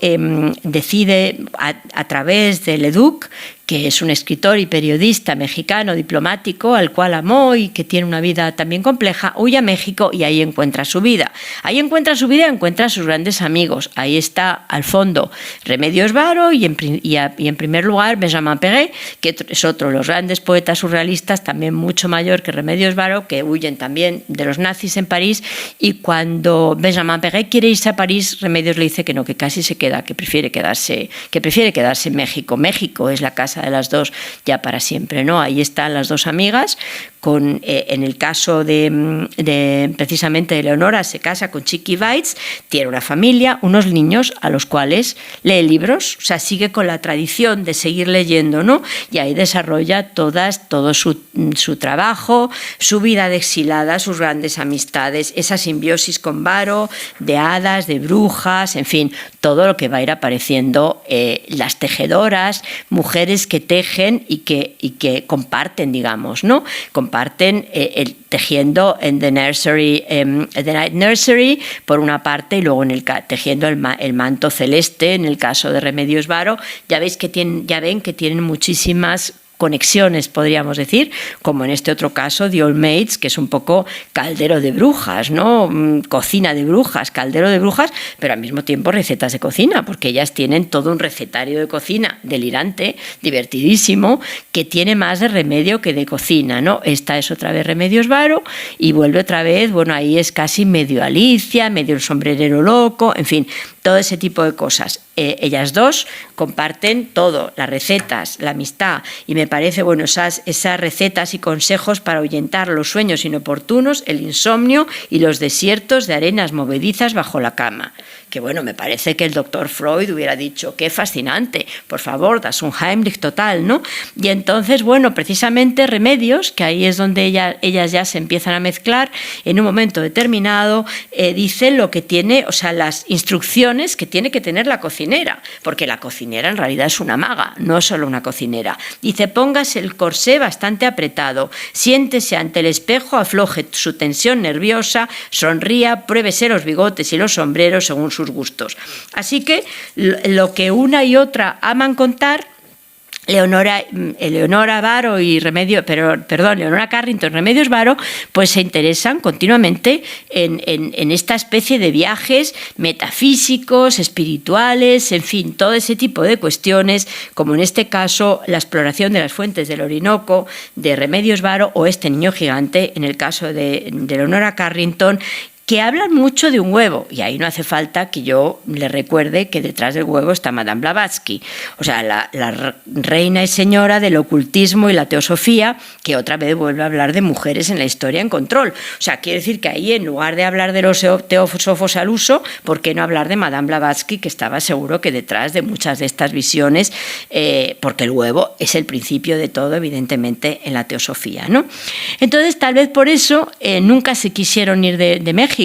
A: decide a través de Leduc que es un escritor y periodista mexicano, diplomático, al cual amó y que tiene una vida también compleja, huye a México y ahí encuentra su vida. Ahí encuentra su vida y encuentra a sus grandes amigos. Ahí está al fondo Remedios Varo y en primer lugar Benjamin Péguy, que es otro de los grandes poetas surrealistas, también mucho mayor que Remedios Varo, que huyen también de los nazis en París, y cuando Benjamin Péguy quiere irse a París, Remedios le dice que no, que casi se queda, que prefiere quedarse en México. México es la casa de las dos ya para siempre, ¿no? Ahí están las dos amigas. En el caso precisamente de Leonora, se casa con Chiqui Weitz, tiene una familia, unos niños a los cuales lee libros, o sea, sigue con la tradición de seguir leyendo, ¿no? Y ahí desarrolla todo su trabajo, su vida de exilada, sus grandes amistades, esa simbiosis con Varo, de hadas, de brujas, en fin, todo lo que va a ir apareciendo, las tejedoras, mujeres que tejen y que comparten, digamos, ¿no? Comparten tejiendo en The Night Nursery, por una parte, y luego tejiendo el manto celeste, en el caso de Remedios Varo. Ya ven que tienen muchísimas conexiones, podríamos decir, como en este otro caso, The Old Maids, que es un poco caldero de brujas, ¿no? Cocina de brujas, caldero de brujas, pero al mismo tiempo recetas de cocina, porque ellas tienen todo un recetario de cocina delirante, divertidísimo, que tiene más de remedio que de cocina, ¿no? Esta es otra vez Remedios Varo y vuelve otra vez, bueno, ahí es casi medio Alicia, medio el sombrerero loco, en fin, todo ese tipo de cosas. Ellas dos comparten todo, las recetas, la amistad, y me parece, bueno, esas recetas y consejos para ahuyentar los sueños inoportunos, el insomnio y los desiertos de arenas movedizas bajo la cama. Que bueno, me parece que el doctor Freud hubiera dicho, qué fascinante, por favor, das un Heimlich total, ¿no? Y entonces, bueno, precisamente Remedios, que ahí es donde ellas ya se empiezan a mezclar, en un momento determinado dice lo que tiene, o sea, las instrucciones que tiene que tener la cocinera, porque la cocinera en realidad es una maga, no es solo una cocinera. Dice, póngase el corsé bastante apretado, siéntese ante el espejo, afloje su tensión nerviosa, sonría, pruébese los bigotes y los sombreros según sus gustos. Así que lo que una y otra aman contar, Leonora Varo y Leonora Carrington y Remedios Varo, pues se interesan continuamente en esta especie de viajes metafísicos, espirituales, en fin, todo ese tipo de cuestiones, como en este caso la exploración de las fuentes del Orinoco de Remedios Varo, o este niño gigante en el caso de Leonora Carrington, que hablan mucho de un huevo, y ahí no hace falta que yo le recuerde que detrás del huevo está Madame Blavatsky, o sea, la reina y señora del ocultismo y la teosofía, que otra vez vuelve a hablar de mujeres en la historia en control. O sea, quiere decir que ahí, en lugar de hablar de los teósofos al uso, ¿por qué no hablar de Madame Blavatsky, que estaba seguro que detrás de muchas de estas visiones, porque el huevo es el principio de todo, evidentemente, en la teosofía, ¿no? Entonces, tal vez por eso nunca se quisieron ir de México,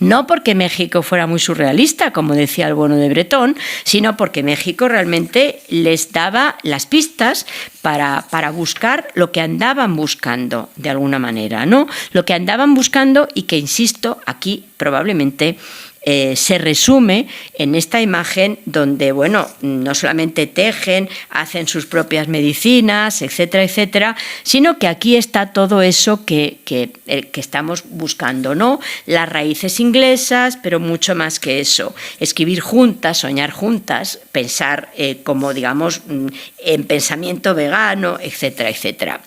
A: no porque México fuera muy surrealista, como decía el bueno de Bretón, sino porque México realmente les daba las pistas para buscar lo que andaban buscando, de alguna manera, ¿no? Lo que andaban buscando, y que, insisto, aquí probablemente se resume en esta imagen donde, bueno, no solamente tejen, hacen sus propias medicinas, etcétera, etcétera, sino que aquí está todo eso que estamos buscando, ¿no? Las raíces inglesas, pero mucho más que eso. Escribir juntas, soñar juntas, pensar como, digamos, en pensamiento vegano, etcétera, etcétera.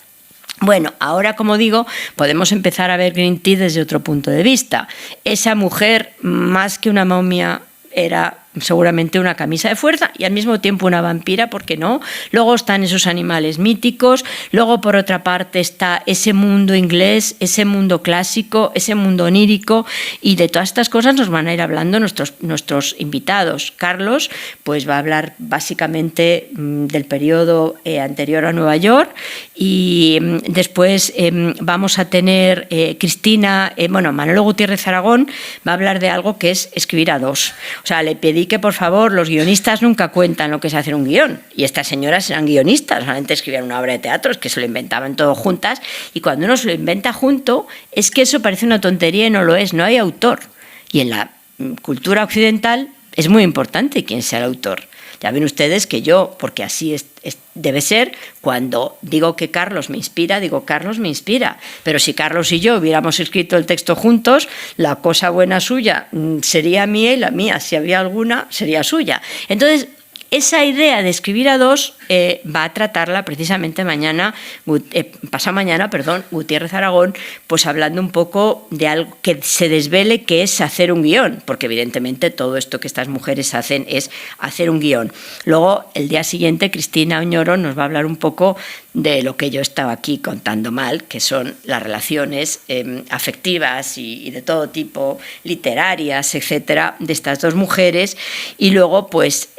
A: Bueno, ahora, como digo, podemos empezar a ver Green Tea desde otro punto de vista. Esa mujer, más que una momia, era seguramente una camisa de fuerza y al mismo tiempo una vampira, ¿por qué no? Luego están esos animales míticos, luego por otra parte está ese mundo inglés, ese mundo clásico, ese mundo onírico, y de todas estas cosas nos van a ir hablando nuestros invitados. Carlos pues va a hablar básicamente del periodo anterior a Nueva York, y después vamos a tener Manolo Gutiérrez Aragón va a hablar de algo que es escribir a dos. O sea, le pedí que, por favor, los guionistas nunca cuentan lo que es hacer un guión, y estas señoras eran guionistas, solamente escribían una obra de teatro, es que se lo inventaban todo juntas, y cuando uno se lo inventa junto, es que eso parece una tontería y no lo es, no hay autor. Y en la cultura occidental es muy importante quién sea el autor. Ya ven ustedes que yo, porque así Debe ser, cuando digo que Carlos me inspira, digo Carlos me inspira, pero si Carlos y yo hubiéramos escrito el texto juntos, la cosa buena suya sería mía y la mía, si había alguna, sería suya. Entonces, esa idea de escribir a dos va a tratarla precisamente pasado mañana, Gutiérrez Aragón, pues hablando un poco de algo que se desvele, que es hacer un guión, porque evidentemente todo esto que estas mujeres hacen es hacer un guión. Luego, el día siguiente, Cristina Oñoro nos va a hablar un poco de lo que yo estaba aquí contando mal, que son las relaciones afectivas y de todo tipo, literarias, etcétera, de estas dos mujeres. Y luego, pues,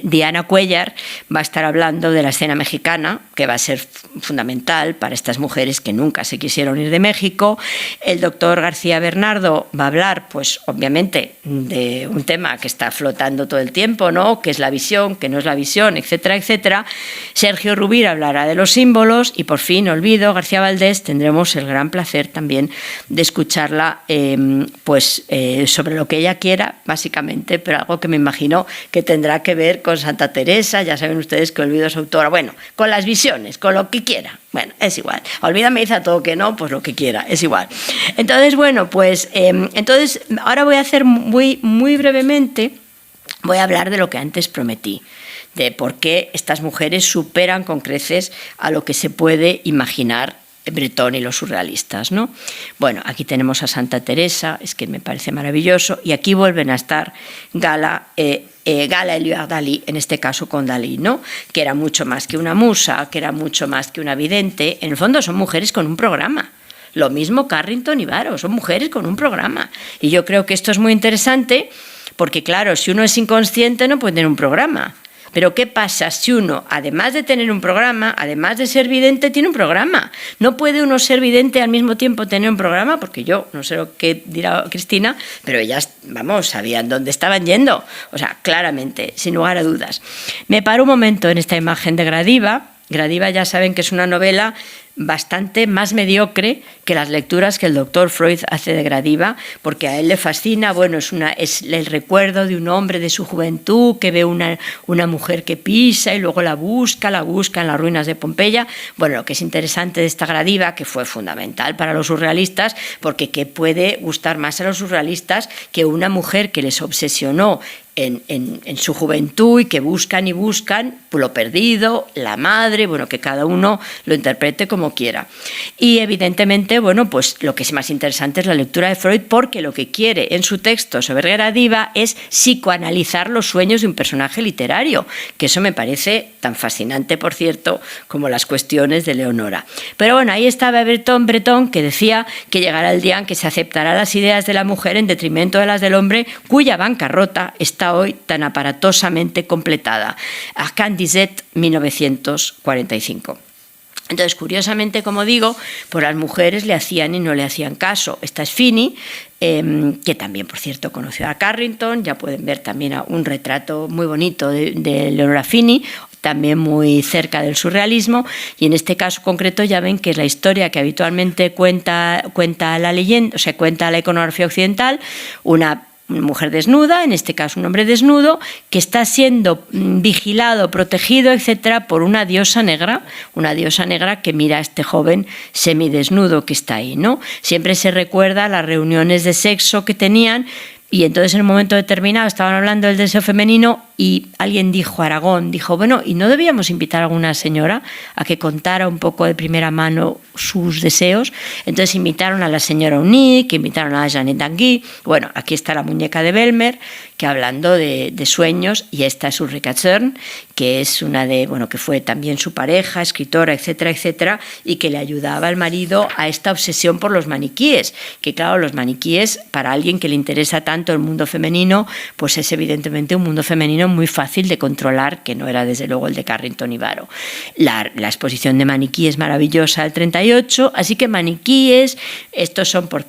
A: Diana Cuéllar va a estar hablando de la escena mexicana, que va a ser fundamental para estas mujeres que nunca se quisieron ir de México. El doctor García Bernardo va a hablar, pues, obviamente, de un tema que está flotando todo el tiempo, ¿no?, que es la visión, que no es la visión, etcétera, etcétera. Sergio Rubira hablará de los símbolos y, por fin, Olvido García Valdés, tendremos el gran placer también de escucharla sobre lo que ella quiera, básicamente, pero algo que me imagino que tendrá que ver con Santa Teresa. Ya saben ustedes que Olvido es autora, bueno, con las visiones, con lo que quiera. Bueno, es igual. Olvida me dice a todo que no, pues lo que quiera, es igual. Entonces, bueno, pues ahora voy a hacer muy brevemente, voy a hablar de lo que antes prometí, de por qué estas mujeres superan con creces a lo que se puede imaginar Bretón y los surrealistas, ¿no? Bueno, aquí tenemos a Santa Teresa, es que me parece maravilloso, y aquí vuelven a estar Gala Éluard Dalí, en este caso con Dalí, ¿no?, que era mucho más que una musa, que era mucho más que una vidente. En el fondo son mujeres con un programa. Lo mismo Carrington y Varo, son mujeres con un programa. Y yo creo que esto es muy interesante porque, claro, si uno es inconsciente no puede tener un programa. Pero ¿qué pasa si uno, además de tener un programa, además de ser vidente, tiene un programa? No puede uno ser vidente y al mismo tiempo tener un programa, porque yo, no sé lo que dirá Cristina, pero ellas, sabían dónde estaban yendo. O sea, claramente, sin lugar a dudas. Me paro un momento en esta imagen de Gradiva. Gradiva, ya saben que es una novela bastante más mediocre que las lecturas que el doctor Freud hace de Gradiva, porque a él le fascina, es el recuerdo de un hombre de su juventud que ve una mujer que pisa y luego la busca en las ruinas de Pompeya. Bueno, lo que es interesante de esta Gradiva, que fue fundamental para los surrealistas, porque ¿qué puede gustar más a los surrealistas que una mujer que les obsesionó en su juventud y que buscan lo perdido, la madre, que cada uno lo interprete como quiera? Y evidentemente, pues lo que es más interesante es la lectura de Freud, porque lo que quiere en su texto sobre Gradiva es psicoanalizar los sueños de un personaje literario, que eso me parece tan fascinante, por cierto, como las cuestiones de Leonora. Pero bueno, ahí estaba Bretón, que decía que llegará el día en que se aceptarán las ideas de la mujer en detrimento de las del hombre, cuya bancarrota está hoy tan aparatosamente completada. Arcand Dizet, 1945. Entonces, curiosamente, como digo, pues las mujeres le hacían y no le hacían caso. Esta es Fini, que también, por cierto, conoció a Carrington. Ya pueden ver también un retrato muy bonito de Leonora Fini, también muy cerca del surrealismo, y en este caso concreto ya ven que es la historia que habitualmente cuenta la leyenda, o sea, cuenta la iconografía occidental, una mujer desnuda, en este caso un hombre desnudo, que está siendo vigilado, protegido, etcétera, por una diosa negra que mira a este joven semidesnudo que está ahí, ¿no? Siempre se recuerda las reuniones de sexo que tenían, y entonces en un momento determinado estaban hablando del deseo femenino y alguien dijo, Aragón, bueno, ¿y no debíamos invitar a alguna señora a que contara un poco de primera mano sus deseos? Entonces invitaron a la señora Unique, invitaron a Jeanette Tanguy. Bueno, aquí está la muñeca de Belmer, que hablando de sueños, y esta es Ulrika Zörn, que es que fue también su pareja, escritora, etcétera, etcétera, y que le ayudaba al marido a esta obsesión por los maniquíes, que claro, los maniquíes, para alguien que le interesa tanto el mundo femenino, pues es evidentemente un mundo femenino muy fácil de controlar, que no era desde luego el de Carrington y Varo. La exposición de maniquíes maravillosa del 38, así que maniquíes, estos son, por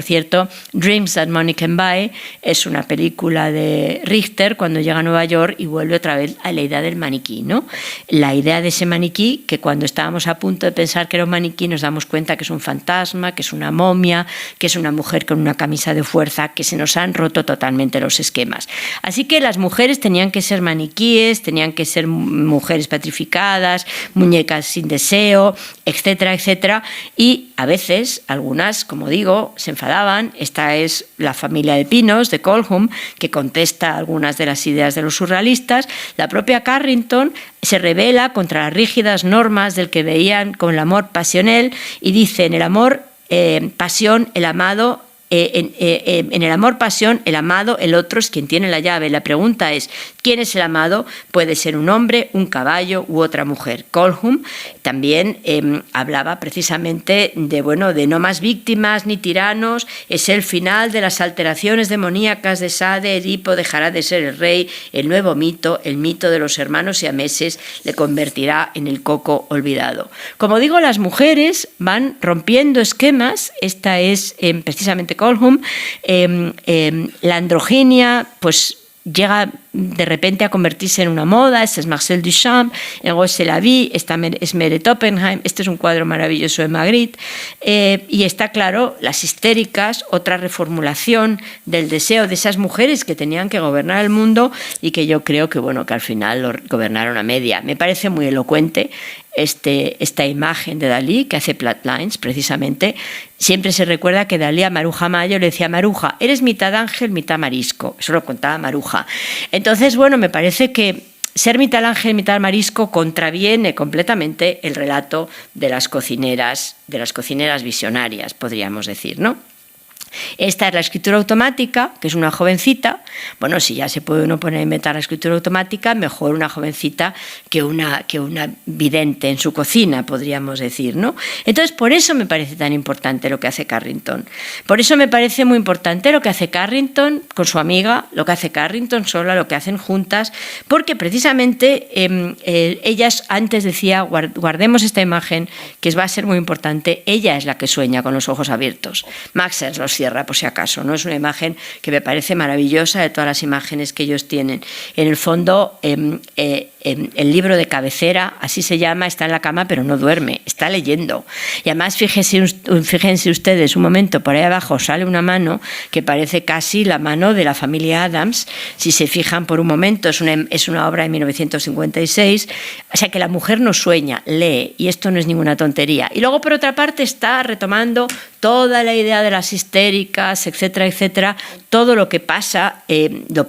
A: cierto, Dreams That Money Can Buy, es una película de Richter cuando llega a Nueva York y vuelve otra vez a la idea del maniquí, ¿no? La idea de ese maniquí, que cuando estábamos a punto de pensar que era un maniquí nos damos cuenta que es un fantasma, que es una momia, que es una mujer con una camisa de fuerza, que se nos han roto totalmente los esquemas. Así que las mujeres mujeres tenían que ser maniquíes, tenían que ser mujeres petrificadas, muñecas sin deseo, etcétera, etcétera. Y a veces, algunas, como digo, se enfadaban. Esta es La familia de Pinos, de Colham, que contesta algunas de las ideas de los surrealistas. La propia Carrington se rebela contra las rígidas normas del que veían con el amor pasional y dice: en el amor pasión, el amado, en el amor-pasión, el amado, el otro es quien tiene la llave. La pregunta es: ¿quién es el amado? Puede ser un hombre, un caballo u otra mujer. Colham también hablaba precisamente de no más víctimas ni tiranos. Es el final de las alteraciones demoníacas de Sade. Edipo dejará de ser el rey. El nuevo mito, el mito de los hermanos siameses, le convertirá en el coco olvidado. Como digo, las mujeres van rompiendo esquemas. Esta es precisamente Colham. La androginia, pues, llega de repente a convertirse en una moda. Este es Marcel Duchamp, en Rose la Vie, esta es Meret Oppenheim, este es un cuadro maravilloso de Magritte, y está claro, las histéricas, otra reformulación del deseo de esas mujeres que tenían que gobernar el mundo y que yo creo que, que al final lo gobernaron a media. Me parece muy elocuente esta imagen de Dalí, que hace Plotlines, precisamente. Siempre se recuerda que Dalí a Maruja Mayo le decía: Maruja, eres mitad ángel, mitad marisco. Eso lo contaba Maruja. Entonces, me parece que ser mitad ángel, mitad marisco contraviene completamente el relato de las cocineras visionarias, podríamos decir, ¿no? Esta es la escritura automática, que es una jovencita. Bueno, si ya se puede uno poner a inventar la escritura automática, mejor una jovencita que una vidente en su cocina, podríamos decir, ¿no? Entonces, por eso me parece tan importante lo que hace Carrington. Por eso me parece muy importante lo que hace Carrington con su amiga, lo que hace Carrington sola, lo que hacen juntas, porque precisamente ellas, antes decía, guardemos esta imagen, que va a ser muy importante. Ella es la que sueña con los ojos abiertos. Maxer los cierra, por si acaso, ¿no? Es una imagen que me parece maravillosa de todas las imágenes que ellos tienen. En el fondo, el libro de cabecera, así se llama, está en la cama pero no duerme, está leyendo. Y además, fíjense ustedes, un momento, por ahí abajo sale una mano que parece casi la mano de la familia Adams. Si se fijan por un momento, es una obra de 1956, o sea que la mujer no sueña, lee, y esto no es ninguna tontería. Y luego, por otra parte, está retomando toda la idea de las histéricas, etcétera, etcétera. Todo lo que pasa,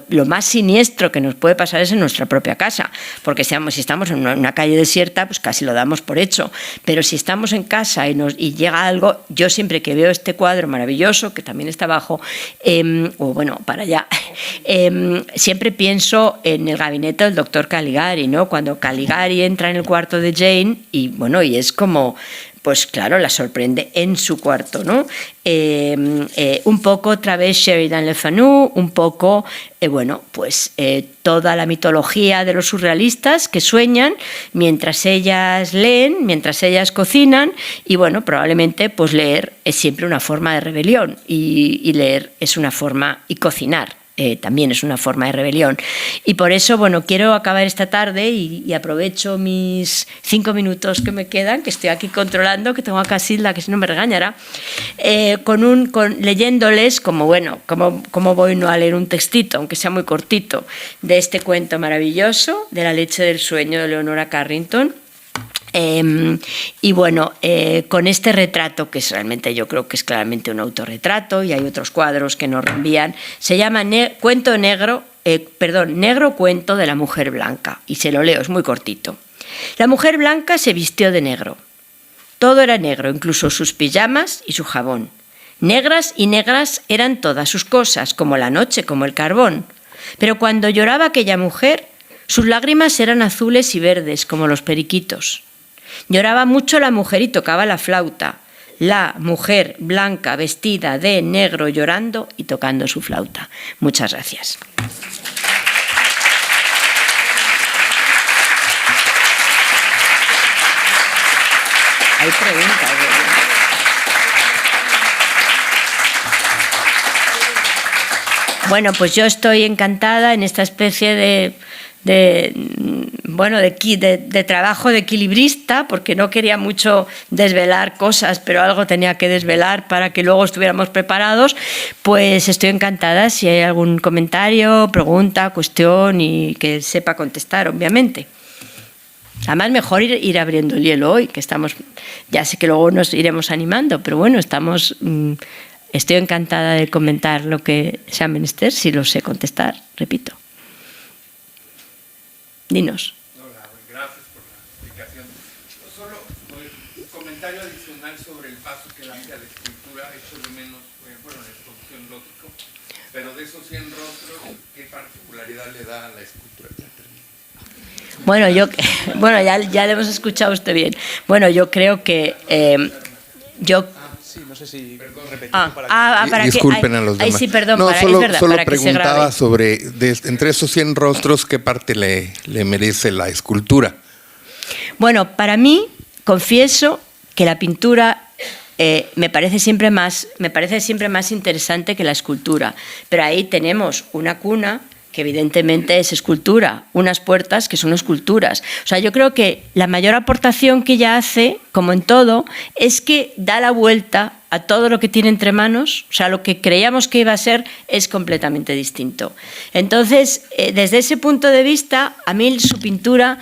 A: lo más siniestro que nos puede pasar es en nuestra propia casa, porque si estamos en una calle desierta, pues casi lo damos por hecho, pero si estamos en casa y llega algo, yo siempre que veo este cuadro maravilloso, que también está abajo, para allá, siempre pienso en el gabinete del doctor Caligari, ¿no? Cuando Caligari entra en el cuarto de Jane y es como, pues claro, la sorprende en su cuarto, ¿no? Un poco otra vez Sheridan Le Fanu, un poco, toda la mitología de los surrealistas que sueñan mientras ellas leen, mientras ellas cocinan, y probablemente pues leer es siempre una forma de rebelión y leer es una forma, y cocinar también es una forma de rebelión. Y por eso, quiero acabar esta tarde y aprovecho mis 5 minutos que me quedan, que estoy aquí controlando, que tengo acá Silda, que si no me regañará, leyéndoles como voy no a leer un textito, aunque sea muy cortito, de este cuento maravilloso de La leche del sueño de Leonora Carrington. Con este retrato, que realmente yo creo que es claramente un autorretrato, y hay otros cuadros que nos reenvían, se llama Negro cuento de la mujer blanca, y se lo leo, es muy cortito. La mujer blanca se vistió de negro. Todo era negro, incluso sus pijamas y su jabón. Negras y negras eran todas sus cosas, como la noche, como el carbón. Pero cuando lloraba aquella mujer, sus lágrimas eran azules y verdes, como los periquitos. Lloraba mucho la mujer y tocaba la flauta. La mujer blanca vestida de negro llorando y tocando su flauta. Muchas gracias. Hay preguntas. Pues yo estoy encantada en esta especie de de trabajo de equilibrista, porque no quería mucho desvelar cosas, pero algo tenía que desvelar para que luego estuviéramos preparados, pues estoy encantada si hay algún comentario, pregunta, cuestión y que sepa contestar, obviamente. Además, mejor ir abriendo el hielo hoy, que estamos, ya sé que luego nos iremos animando, pero bueno, estoy encantada de comentar lo que sea menester, si lo sé contestar, repito. Dinos.
B: Hola, gracias por la explicación. Solo un comentario adicional sobre el paso que da hacia la escultura, hecho de menos, bueno, la exposición lógico, pero de esos 100 rostros, ¿qué particularidad le da a la escultura?
A: Bueno, ya le hemos escuchado a usted bien. Bueno, yo creo que
C: sí, no sé si repetir
A: para
B: disculpen a los demás.
A: Sí, perdón,
B: no,
A: es verdad,
B: solo
A: para
B: preguntaba sobre, entre esos 100 rostros, ¿qué parte le merece la escultura?
A: Bueno, para mí, confieso que la pintura me parece siempre más interesante que la escultura. Pero ahí tenemos una cuna que evidentemente es escultura, unas puertas que son esculturas. O sea, yo creo que la mayor aportación que ella hace, como en todo, es que da la vuelta a todo lo que tiene entre manos. O sea, lo que creíamos que iba a ser es completamente distinto. Entonces, desde ese punto de vista, a mí su pintura,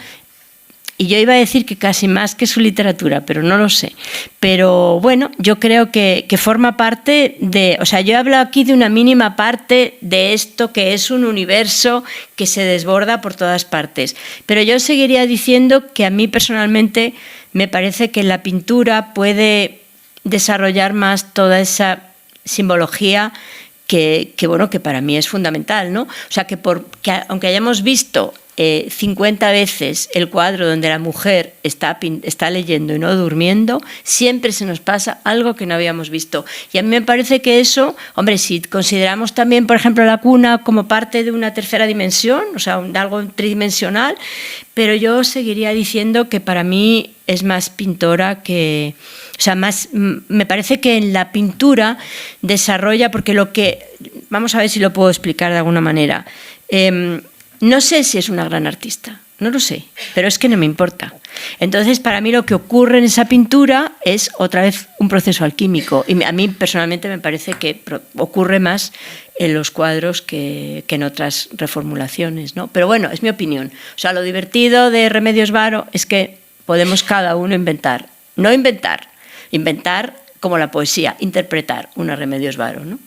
A: y yo iba a decir que casi más que su literatura, pero no lo sé. Pero bueno, yo creo que forma parte de... O sea, yo hablo aquí de una mínima parte de esto que es un universo que se desborda por todas partes. Pero yo seguiría diciendo que a mí personalmente me parece que la pintura puede desarrollar más toda esa simbología que para mí es fundamental, ¿no? O sea, que aunque hayamos visto 50 veces el cuadro donde la mujer está leyendo y no durmiendo, siempre se nos pasa algo que no habíamos visto. Y a mí me parece que eso, hombre, si consideramos también, por ejemplo, la cuna como parte de una tercera dimensión, o sea, algo tridimensional, pero yo seguiría diciendo que para mí es más pintora que... O sea, me parece que en la pintura desarrolla, porque vamos a ver si lo puedo explicar de alguna manera. No sé si es una gran artista, no lo sé, pero es que no me importa. Entonces, para mí lo que ocurre en esa pintura es otra vez un proceso alquímico. Y a mí personalmente me parece que ocurre más en los cuadros que en otras reformulaciones, ¿no? Pero bueno, es mi opinión. O sea, lo divertido de Remedios Varo es que podemos cada uno inventar. No inventar como la poesía, interpretar una Remedios Varo, ¿no?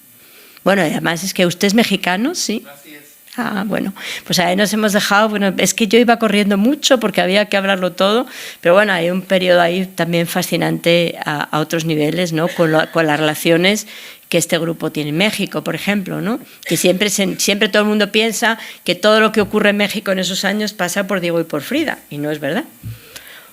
A: Bueno, y además es que usted es mexicano, ¿sí?
B: Así es.
A: Ah, bueno, pues ahí nos hemos dejado, bueno, es que yo iba corriendo mucho porque había que hablarlo todo, pero bueno, hay un periodo ahí también fascinante a otros niveles, ¿no? Con las relaciones que este grupo tiene en México, por ejemplo, ¿no? Que siempre todo el mundo piensa que todo lo que ocurre en México en esos años pasa por Diego y por Frida, y no es verdad.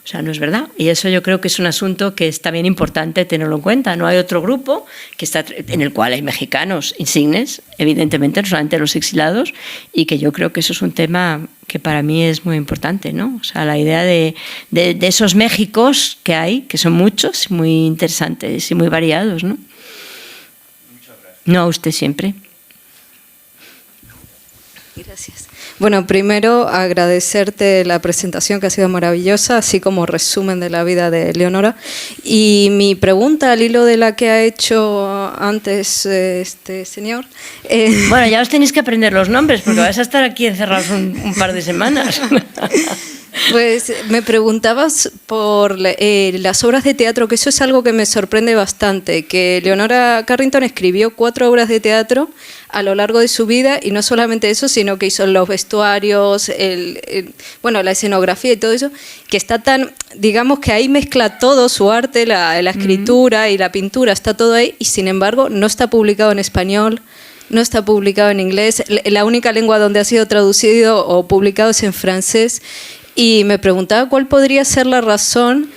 A: O sea, no es verdad. Y eso yo creo que es un asunto que es también importante tenerlo en cuenta. No hay otro grupo en el cual hay mexicanos insignes, evidentemente, no solamente los exilados, y que yo creo que eso es un tema que para mí es muy importante, ¿no? O sea, la idea de esos Méxicos que hay, que son muchos, muy interesantes y muy variados, ¿no?
B: Muchas gracias.
A: No, a usted siempre.
D: Gracias. Bueno, primero agradecerte la presentación que ha sido maravillosa, así como resumen de la vida de Leonora. Y mi pregunta al hilo de la que ha hecho antes este señor...
A: Bueno, ya os tenéis que aprender los nombres porque vais a estar aquí encerrados un par de semanas.
D: Pues me preguntabas por las obras de teatro, que eso es algo que me sorprende bastante, que Leonora Carrington escribió 4 obras de teatro a lo largo de su vida, y no solamente eso, sino que hizo los vestuarios, bueno, la escenografía y todo eso, que está tan, digamos que ahí mezcla todo su arte, la escritura y la pintura, está todo ahí, y sin embargo no está publicado en español, no está publicado en inglés, la única lengua donde ha sido traducido o publicado es en francés. Y me preguntaba cuál podría ser la razón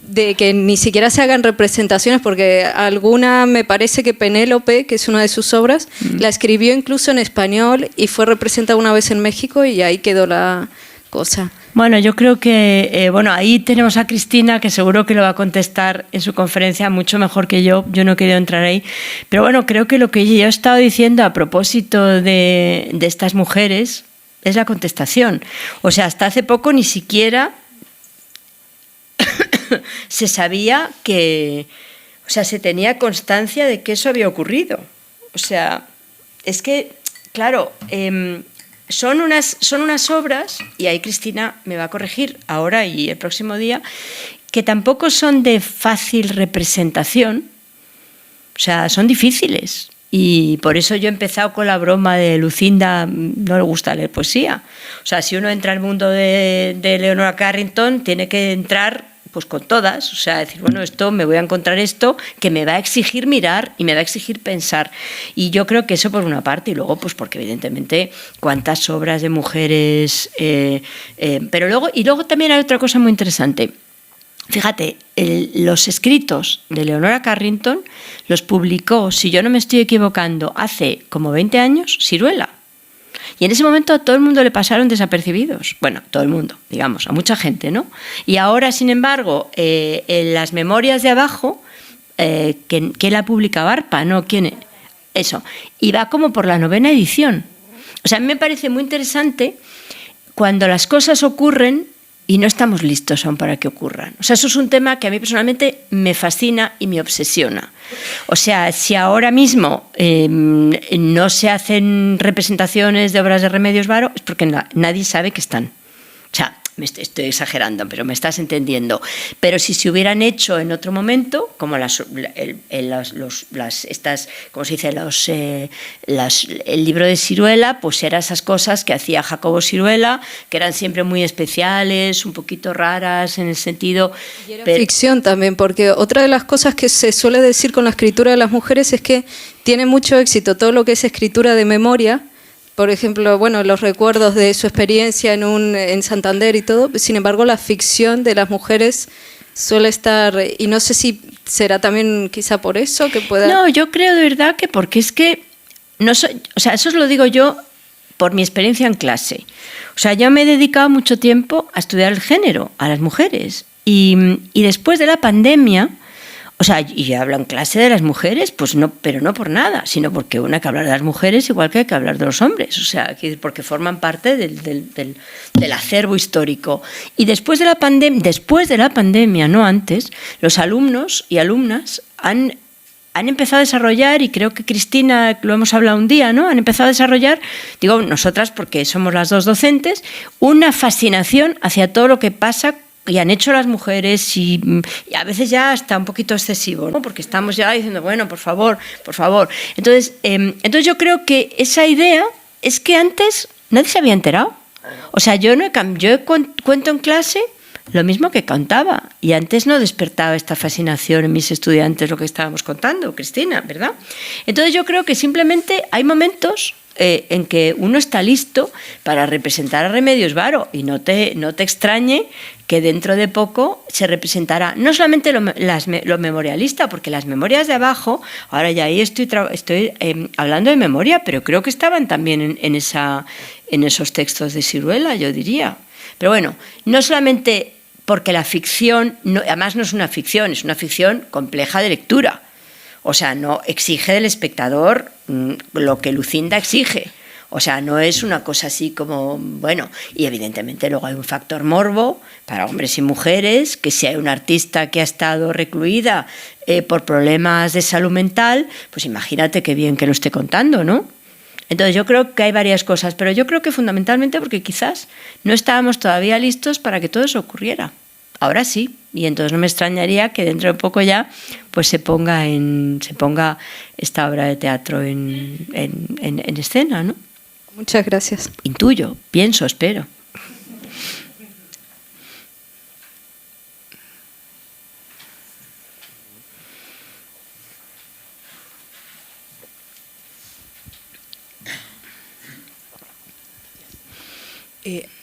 D: de que ni siquiera se hagan representaciones, porque alguna, me parece que Penélope, que es una de sus obras, la escribió incluso en español y fue representada una vez en México y ahí quedó la cosa.
A: Bueno, yo creo que ahí tenemos a Cristina, que seguro que lo va a contestar en su conferencia mucho mejor que yo no he querido entrar ahí, pero bueno, creo que lo que yo he estado diciendo a propósito de estas mujeres, es la contestación. O sea, hasta hace poco ni siquiera se sabía que... O sea, se tenía constancia de que eso había ocurrido. O sea, es que, claro, son unas obras, y ahí Cristina me va a corregir ahora y el próximo día, que tampoco son de fácil representación, o sea, son difíciles. Y por eso yo he empezado con la broma de Lucinda, no le gusta leer poesía. O sea, si uno entra al mundo de Leonora Carrington, tiene que entrar pues con todas, o sea, decir, bueno, esto me voy a encontrar esto que me va a exigir mirar y me va a exigir pensar. Y yo creo que eso por una parte, y luego pues porque evidentemente cuántas obras de mujeres, pero luego también hay otra cosa muy interesante. Fíjate, los escritos de Leonora Carrington los publicó, si yo no me estoy equivocando, hace como 20 años, Siruela. Y en ese momento a todo el mundo le pasaron desapercibidos. Bueno, todo el mundo, digamos, a mucha gente, ¿no? Y ahora, sin embargo, en las memorias de abajo, ¿quién la publicaba? ARPA, ¿no? ¿Quién? Eso. Y va como por la 9ª edición. O sea, a mí me parece muy interesante cuando las cosas ocurren y no estamos listos aún para que ocurran. O sea, eso es un tema que a mí personalmente me fascina y me obsesiona. O sea, si ahora mismo no se hacen representaciones de obras de Remedios Varo, es porque nadie sabe que están. O sea, estoy exagerando, pero me estás entendiendo. Pero si se hubieran hecho en otro momento, como ¿cómo se dice? El libro de Siruela, pues eran esas cosas que hacía Jacobo Siruela, que eran siempre muy especiales, un poquito raras en el sentido...
D: Y era ficción también, porque otra de las cosas que se suele decir con la escritura de las mujeres es que tiene mucho éxito todo lo que es escritura de memoria. Por ejemplo, bueno, los recuerdos de su experiencia en Santander y todo. Sin embargo, la ficción de las mujeres suele estar... Y no sé si será también quizá por eso que pueda...
A: No, yo creo de verdad que porque es que... no soy, o sea, eso os lo digo yo por mi experiencia en clase. O sea, yo me he dedicado mucho tiempo a estudiar el género, a las mujeres. Y después de la pandemia... O sea, y hablo en clase de las mujeres, pues no, pero no por nada, sino porque uno hay que hablar de las mujeres igual que hay que hablar de los hombres, o sea, porque forman parte del acervo histórico. Y después de la pandemia, no antes, los alumnos y alumnas han empezado a desarrollar, y creo que Cristina, lo hemos hablado un día, ¿no? Han empezado a desarrollar, digo nosotras porque somos las dos docentes, una fascinación hacia todo lo que pasa y han hecho las mujeres y a veces ya está un poquito excesivo, ¿no? Porque estamos ya diciendo, bueno, por favor. Entonces yo creo que esa idea es que antes nadie se había enterado. O sea, yo cuento en clase lo mismo que contaba y antes no despertaba esta fascinación en mis estudiantes lo que estábamos contando, Cristina, ¿verdad? Entonces yo creo que simplemente hay momentos en que uno está listo para representar a Remedios Varo y no te extrañe que dentro de poco se representará no solamente lo memorialista, porque las memorias de abajo, ahora ya ahí estoy hablando de memoria, pero creo que estaban también en esos textos de Siruela, yo diría. Pero bueno, no solamente porque la ficción, además no es una ficción, es una ficción compleja de lectura. O sea, no exige del espectador lo que Lucinda exige. O sea, no es una cosa así como, bueno, y evidentemente luego hay un factor morbo para hombres y mujeres, que si hay una artista que ha estado recluida por problemas de salud mental, pues imagínate qué bien que lo esté contando, ¿no? Entonces yo creo que hay varias cosas, pero yo creo que fundamentalmente porque quizás no estábamos todavía listos para que todo eso ocurriera. Ahora sí, y entonces no me extrañaría que dentro de poco ya pues se ponga esta obra de teatro en escena, ¿no?
D: Muchas gracias.
A: Intuyo, pienso, espero.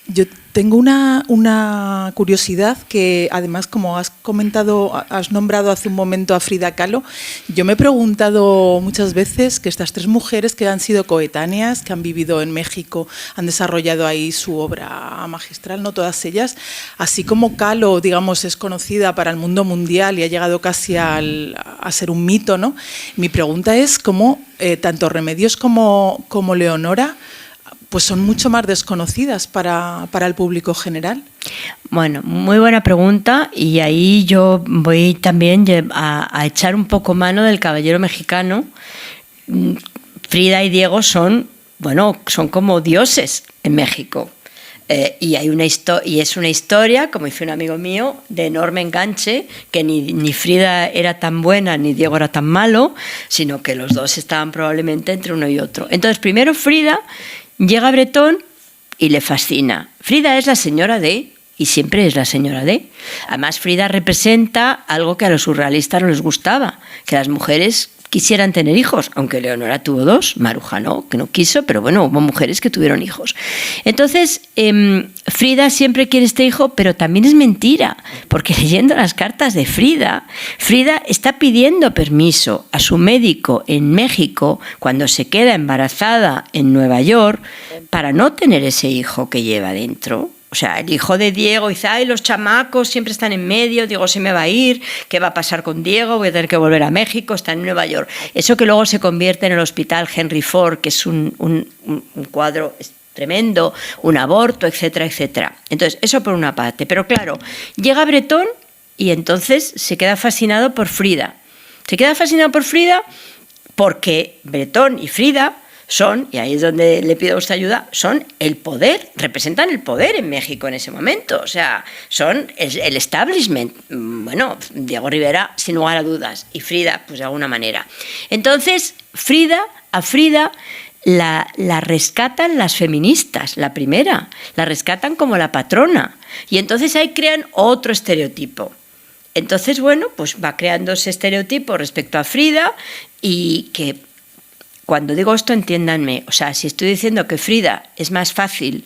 C: Yo tengo una curiosidad que, además, como has comentado, has nombrado hace un momento a Frida Kahlo. Yo me he preguntado muchas veces que estas tres mujeres que han sido coetáneas, que han vivido en México, han desarrollado ahí su obra magistral, no todas ellas, así como Kahlo, digamos, es conocida para el mundo mundial y ha llegado casi a ser un mito, ¿no? Mi pregunta es cómo tanto Remedios como Leonora pues son mucho más desconocidas para el público general.
A: Bueno, muy buena pregunta, y ahí yo voy también a echar un poco mano del caballero mexicano. Frida y Diego son como dioses en México. Y es una historia, como dice un amigo mío, de enorme enganche, que ni Frida era tan buena ni Diego era tan malo, sino que los dos estaban probablemente entre uno y otro. Entonces, primero Frida llega a Bretón y le fascina. Frida es la señora de, y siempre es la señora de. Además, Frida representa algo que a los surrealistas no les gustaba, que las mujeres quisieran tener hijos, aunque Leonora tuvo 2, Maruja no, que no quiso, pero bueno, hubo mujeres que tuvieron hijos. Entonces, Frida siempre quiere este hijo, pero también es mentira, porque leyendo las cartas de Frida, Frida está pidiendo permiso a su médico en México cuando se queda embarazada en Nueva York para no tener ese hijo que lleva dentro. O sea, el hijo de Diego dice, ay, los chamacos siempre están en medio, Diego se me va a ir, ¿qué va a pasar con Diego? Voy a tener que volver a México, está en Nueva York. Eso que luego se convierte en el hospital Henry Ford, que es un cuadro tremendo, un aborto, etcétera, etcétera. Entonces, eso por una parte. Pero claro, llega Bretón y entonces se queda fascinado por Frida. Se queda fascinado por Frida porque Bretón y Frida son, y ahí es donde le pido vuestra ayuda, son el poder, representan el poder en México en ese momento, o sea, son el establishment. Bueno, Diego Rivera, sin lugar a dudas, y Frida, pues de alguna manera. Entonces, a Frida la rescatan las feministas, la primera, la rescatan como la patrona, y entonces ahí crean otro estereotipo. Entonces, bueno, pues va creando ese estereotipo respecto a Frida, y que cuando digo esto, entiéndanme, o sea, si estoy diciendo que Frida es más fácil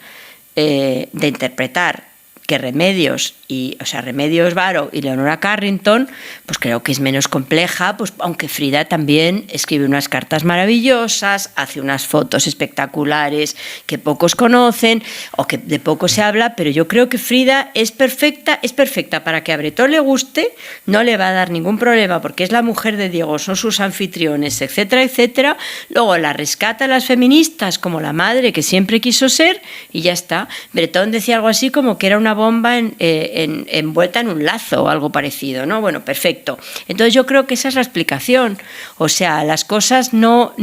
A: de interpretar que Remedios, Remedios Varo y Leonora Carrington, pues creo que es menos compleja, pues aunque Frida también escribe unas cartas maravillosas, hace unas fotos espectaculares que pocos conocen o que de poco se habla, pero yo creo que Frida es perfecta para que a Bretón le guste, no le va a dar ningún problema porque es la mujer de Diego, son sus anfitriones, etcétera, etcétera. Luego la rescata a las feministas como la madre que siempre quiso ser y ya está. Bretón decía algo así como que era una bomba envuelta en un lazo o algo parecido, ¿no? Bueno, perfecto. Entonces yo creo que esa es la explicación. O sea, las cosas no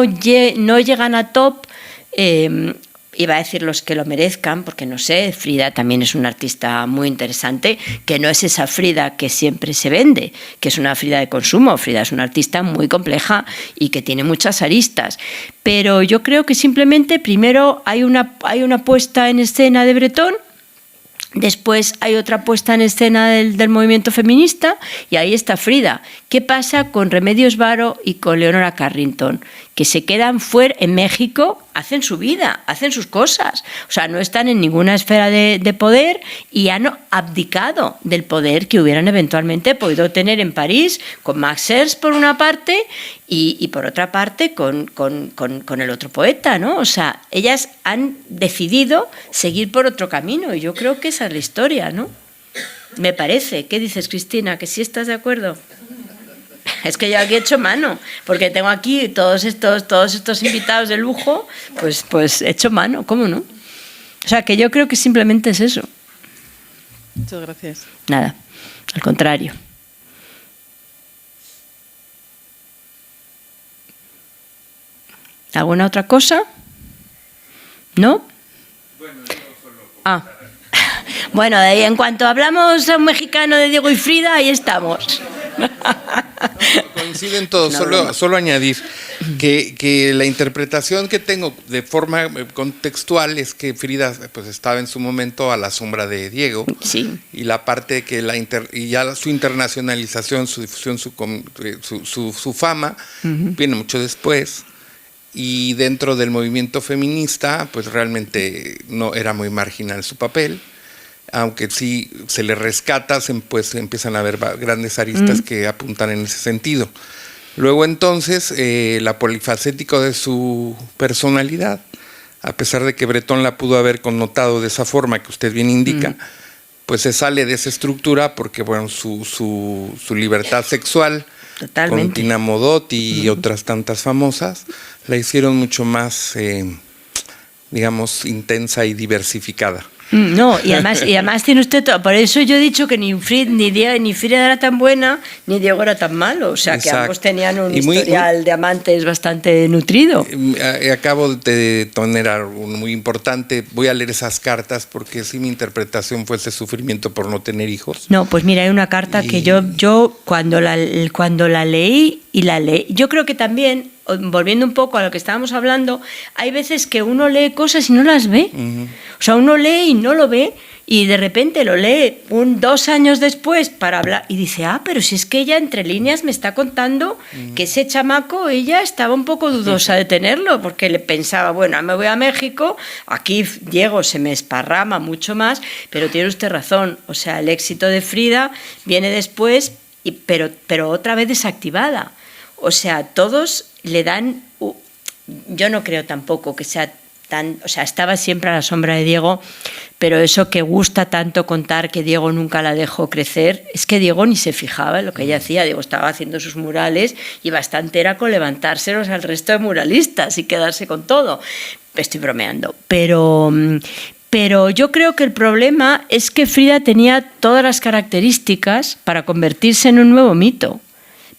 A: llegan a top, iba a decir los que lo merezcan, porque no sé, Frida también es una artista muy interesante, que no es esa Frida que siempre se vende, que es una Frida de consumo. Frida es una artista muy compleja y que tiene muchas aristas. Pero yo creo que simplemente primero hay una puesta en escena de Bretón, después hay otra puesta en escena del movimiento feminista y ahí está Frida. ¿Qué pasa con Remedios Varo y con Leonora Carrington? Que se quedan fuera en México, hacen su vida, hacen sus cosas. O sea, no están en ninguna esfera de poder y han abdicado del poder que hubieran eventualmente podido tener en París, con Max Herz por una parte y por otra parte con el otro poeta, ¿no? O sea, ellas han decidido seguir por otro camino y yo creo que esa es la historia, ¿no? Me parece. ¿Qué dices, Cristina? ¿Que sí estás de acuerdo? Es que yo aquí he hecho mano, porque tengo aquí todos estos invitados de lujo, pues he hecho mano, ¿cómo no? O sea, que yo creo que simplemente es eso.
C: Muchas gracias.
A: Nada, al contrario. ¿Alguna otra cosa? ¿No? Bueno, en cuanto hablamos a un mexicano de Diego y Frida, ahí estamos.
B: Coinciden todos, solo añadir que la interpretación que tengo de forma contextual es que Frida pues estaba en su momento a la sombra de Diego,
A: sí. Y
B: la parte que ya su internacionalización, su difusión, su fama viene mucho después. Y dentro del movimiento feminista pues realmente no era muy marginal su papel, aunque sí se le rescata, pues empiezan a haber grandes aristas que apuntan en ese sentido. Luego entonces, la polifacético de su personalidad, a pesar de que Bretón la pudo haber connotado de esa forma que usted bien indica, pues se sale de esa estructura porque bueno, su libertad sexual, totalmente, con Tina Modotti y otras tantas famosas, la hicieron mucho más digamos, intensa y diversificada.
A: No, y además tiene usted todo. Por eso yo he dicho que ni Frida era tan buena, ni Diego era tan malo. O sea, que
B: Exacto.
A: ambos tenían un historial de amantes bastante nutrido.
B: Acabo de tener algo muy importante. Voy a leer esas cartas porque sí, mi interpretación fue ese sufrimiento por no tener hijos.
A: No, pues mira, hay una carta que yo cuando la leí, yo creo que también, volviendo un poco a lo que estábamos hablando, hay veces que uno lee cosas y no las ve. O sea, uno lee y no lo ve, y de repente lo lee 2 años después para hablar y dice, pero si es que ella entre líneas me está contando que ese chamaco, ella estaba un poco dudosa de tenerlo, porque le pensaba, bueno, me voy a México, aquí Diego se me esparrama mucho más, pero tiene usted razón, o sea, el éxito de Frida viene después, pero otra vez desactivada. O sea, todos le dan... Yo no creo tampoco que sea tan... O sea, estaba siempre a la sombra de Diego, pero eso que gusta tanto contar que Diego nunca la dejó crecer, es que Diego ni se fijaba en lo que ella hacía. Diego estaba haciendo sus murales y bastante era con levantárselos al resto de muralistas y quedarse con todo. Estoy bromeando, pero yo creo que el problema es que Frida tenía todas las características para convertirse en un nuevo mito.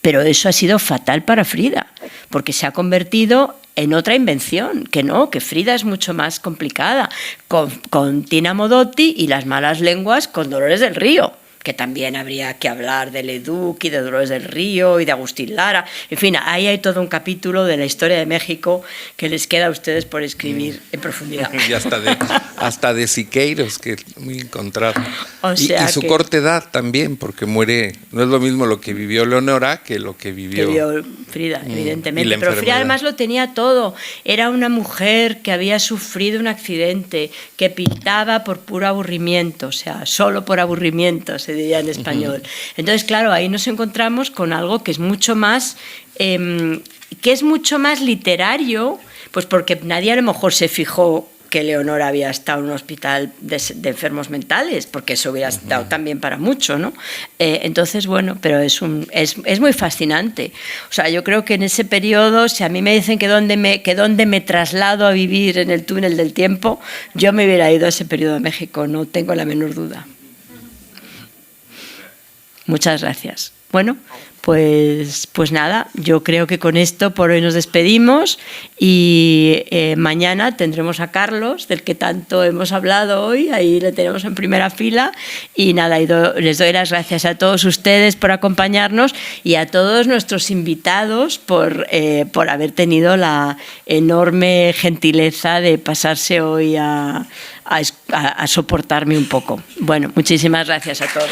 A: Pero eso ha sido fatal para Frida, porque se ha convertido en otra invención, que Frida es mucho más complicada, con Tina Modotti y las malas lenguas con Dolores del Río, que también habría que hablar de Leduc y de Dolores del Río y de Agustín Lara. En fin, ahí hay todo un capítulo de la historia de México que les queda a ustedes por escribir en profundidad.
B: Y hasta de Siqueiros, que es muy encontrado.
A: O sea
B: y su corta edad también, porque muere, no es lo mismo lo que vivió Leonora que lo que vivió
A: Frida, evidentemente. Pero
B: enfermedad.
A: Frida además lo tenía todo. Era una mujer que había sufrido un accidente, que pintaba por puro aburrimiento, o sea, solo por aburrimiento, se diría en español. Entonces, claro, ahí nos encontramos con algo que es mucho más literario, pues porque nadie a lo mejor se fijó que Leonora había estado en un hospital de enfermos mentales, porque eso hubiera estado también para mucho, ¿no? Entonces, bueno, pero es muy fascinante. O sea, yo creo que en ese periodo, si a mí me dicen que dónde me traslado a vivir en el túnel del tiempo, yo me hubiera ido a ese periodo de México, no tengo la menor duda. Muchas gracias. Bueno, pues nada, yo creo que con esto por hoy nos despedimos y mañana tendremos a Carlos, del que tanto hemos hablado hoy, ahí le tenemos en primera fila, y nada, les doy las gracias a todos ustedes por acompañarnos y a todos nuestros invitados por haber tenido la enorme gentileza de pasarse hoy a soportarme un poco. Bueno, muchísimas gracias a todos.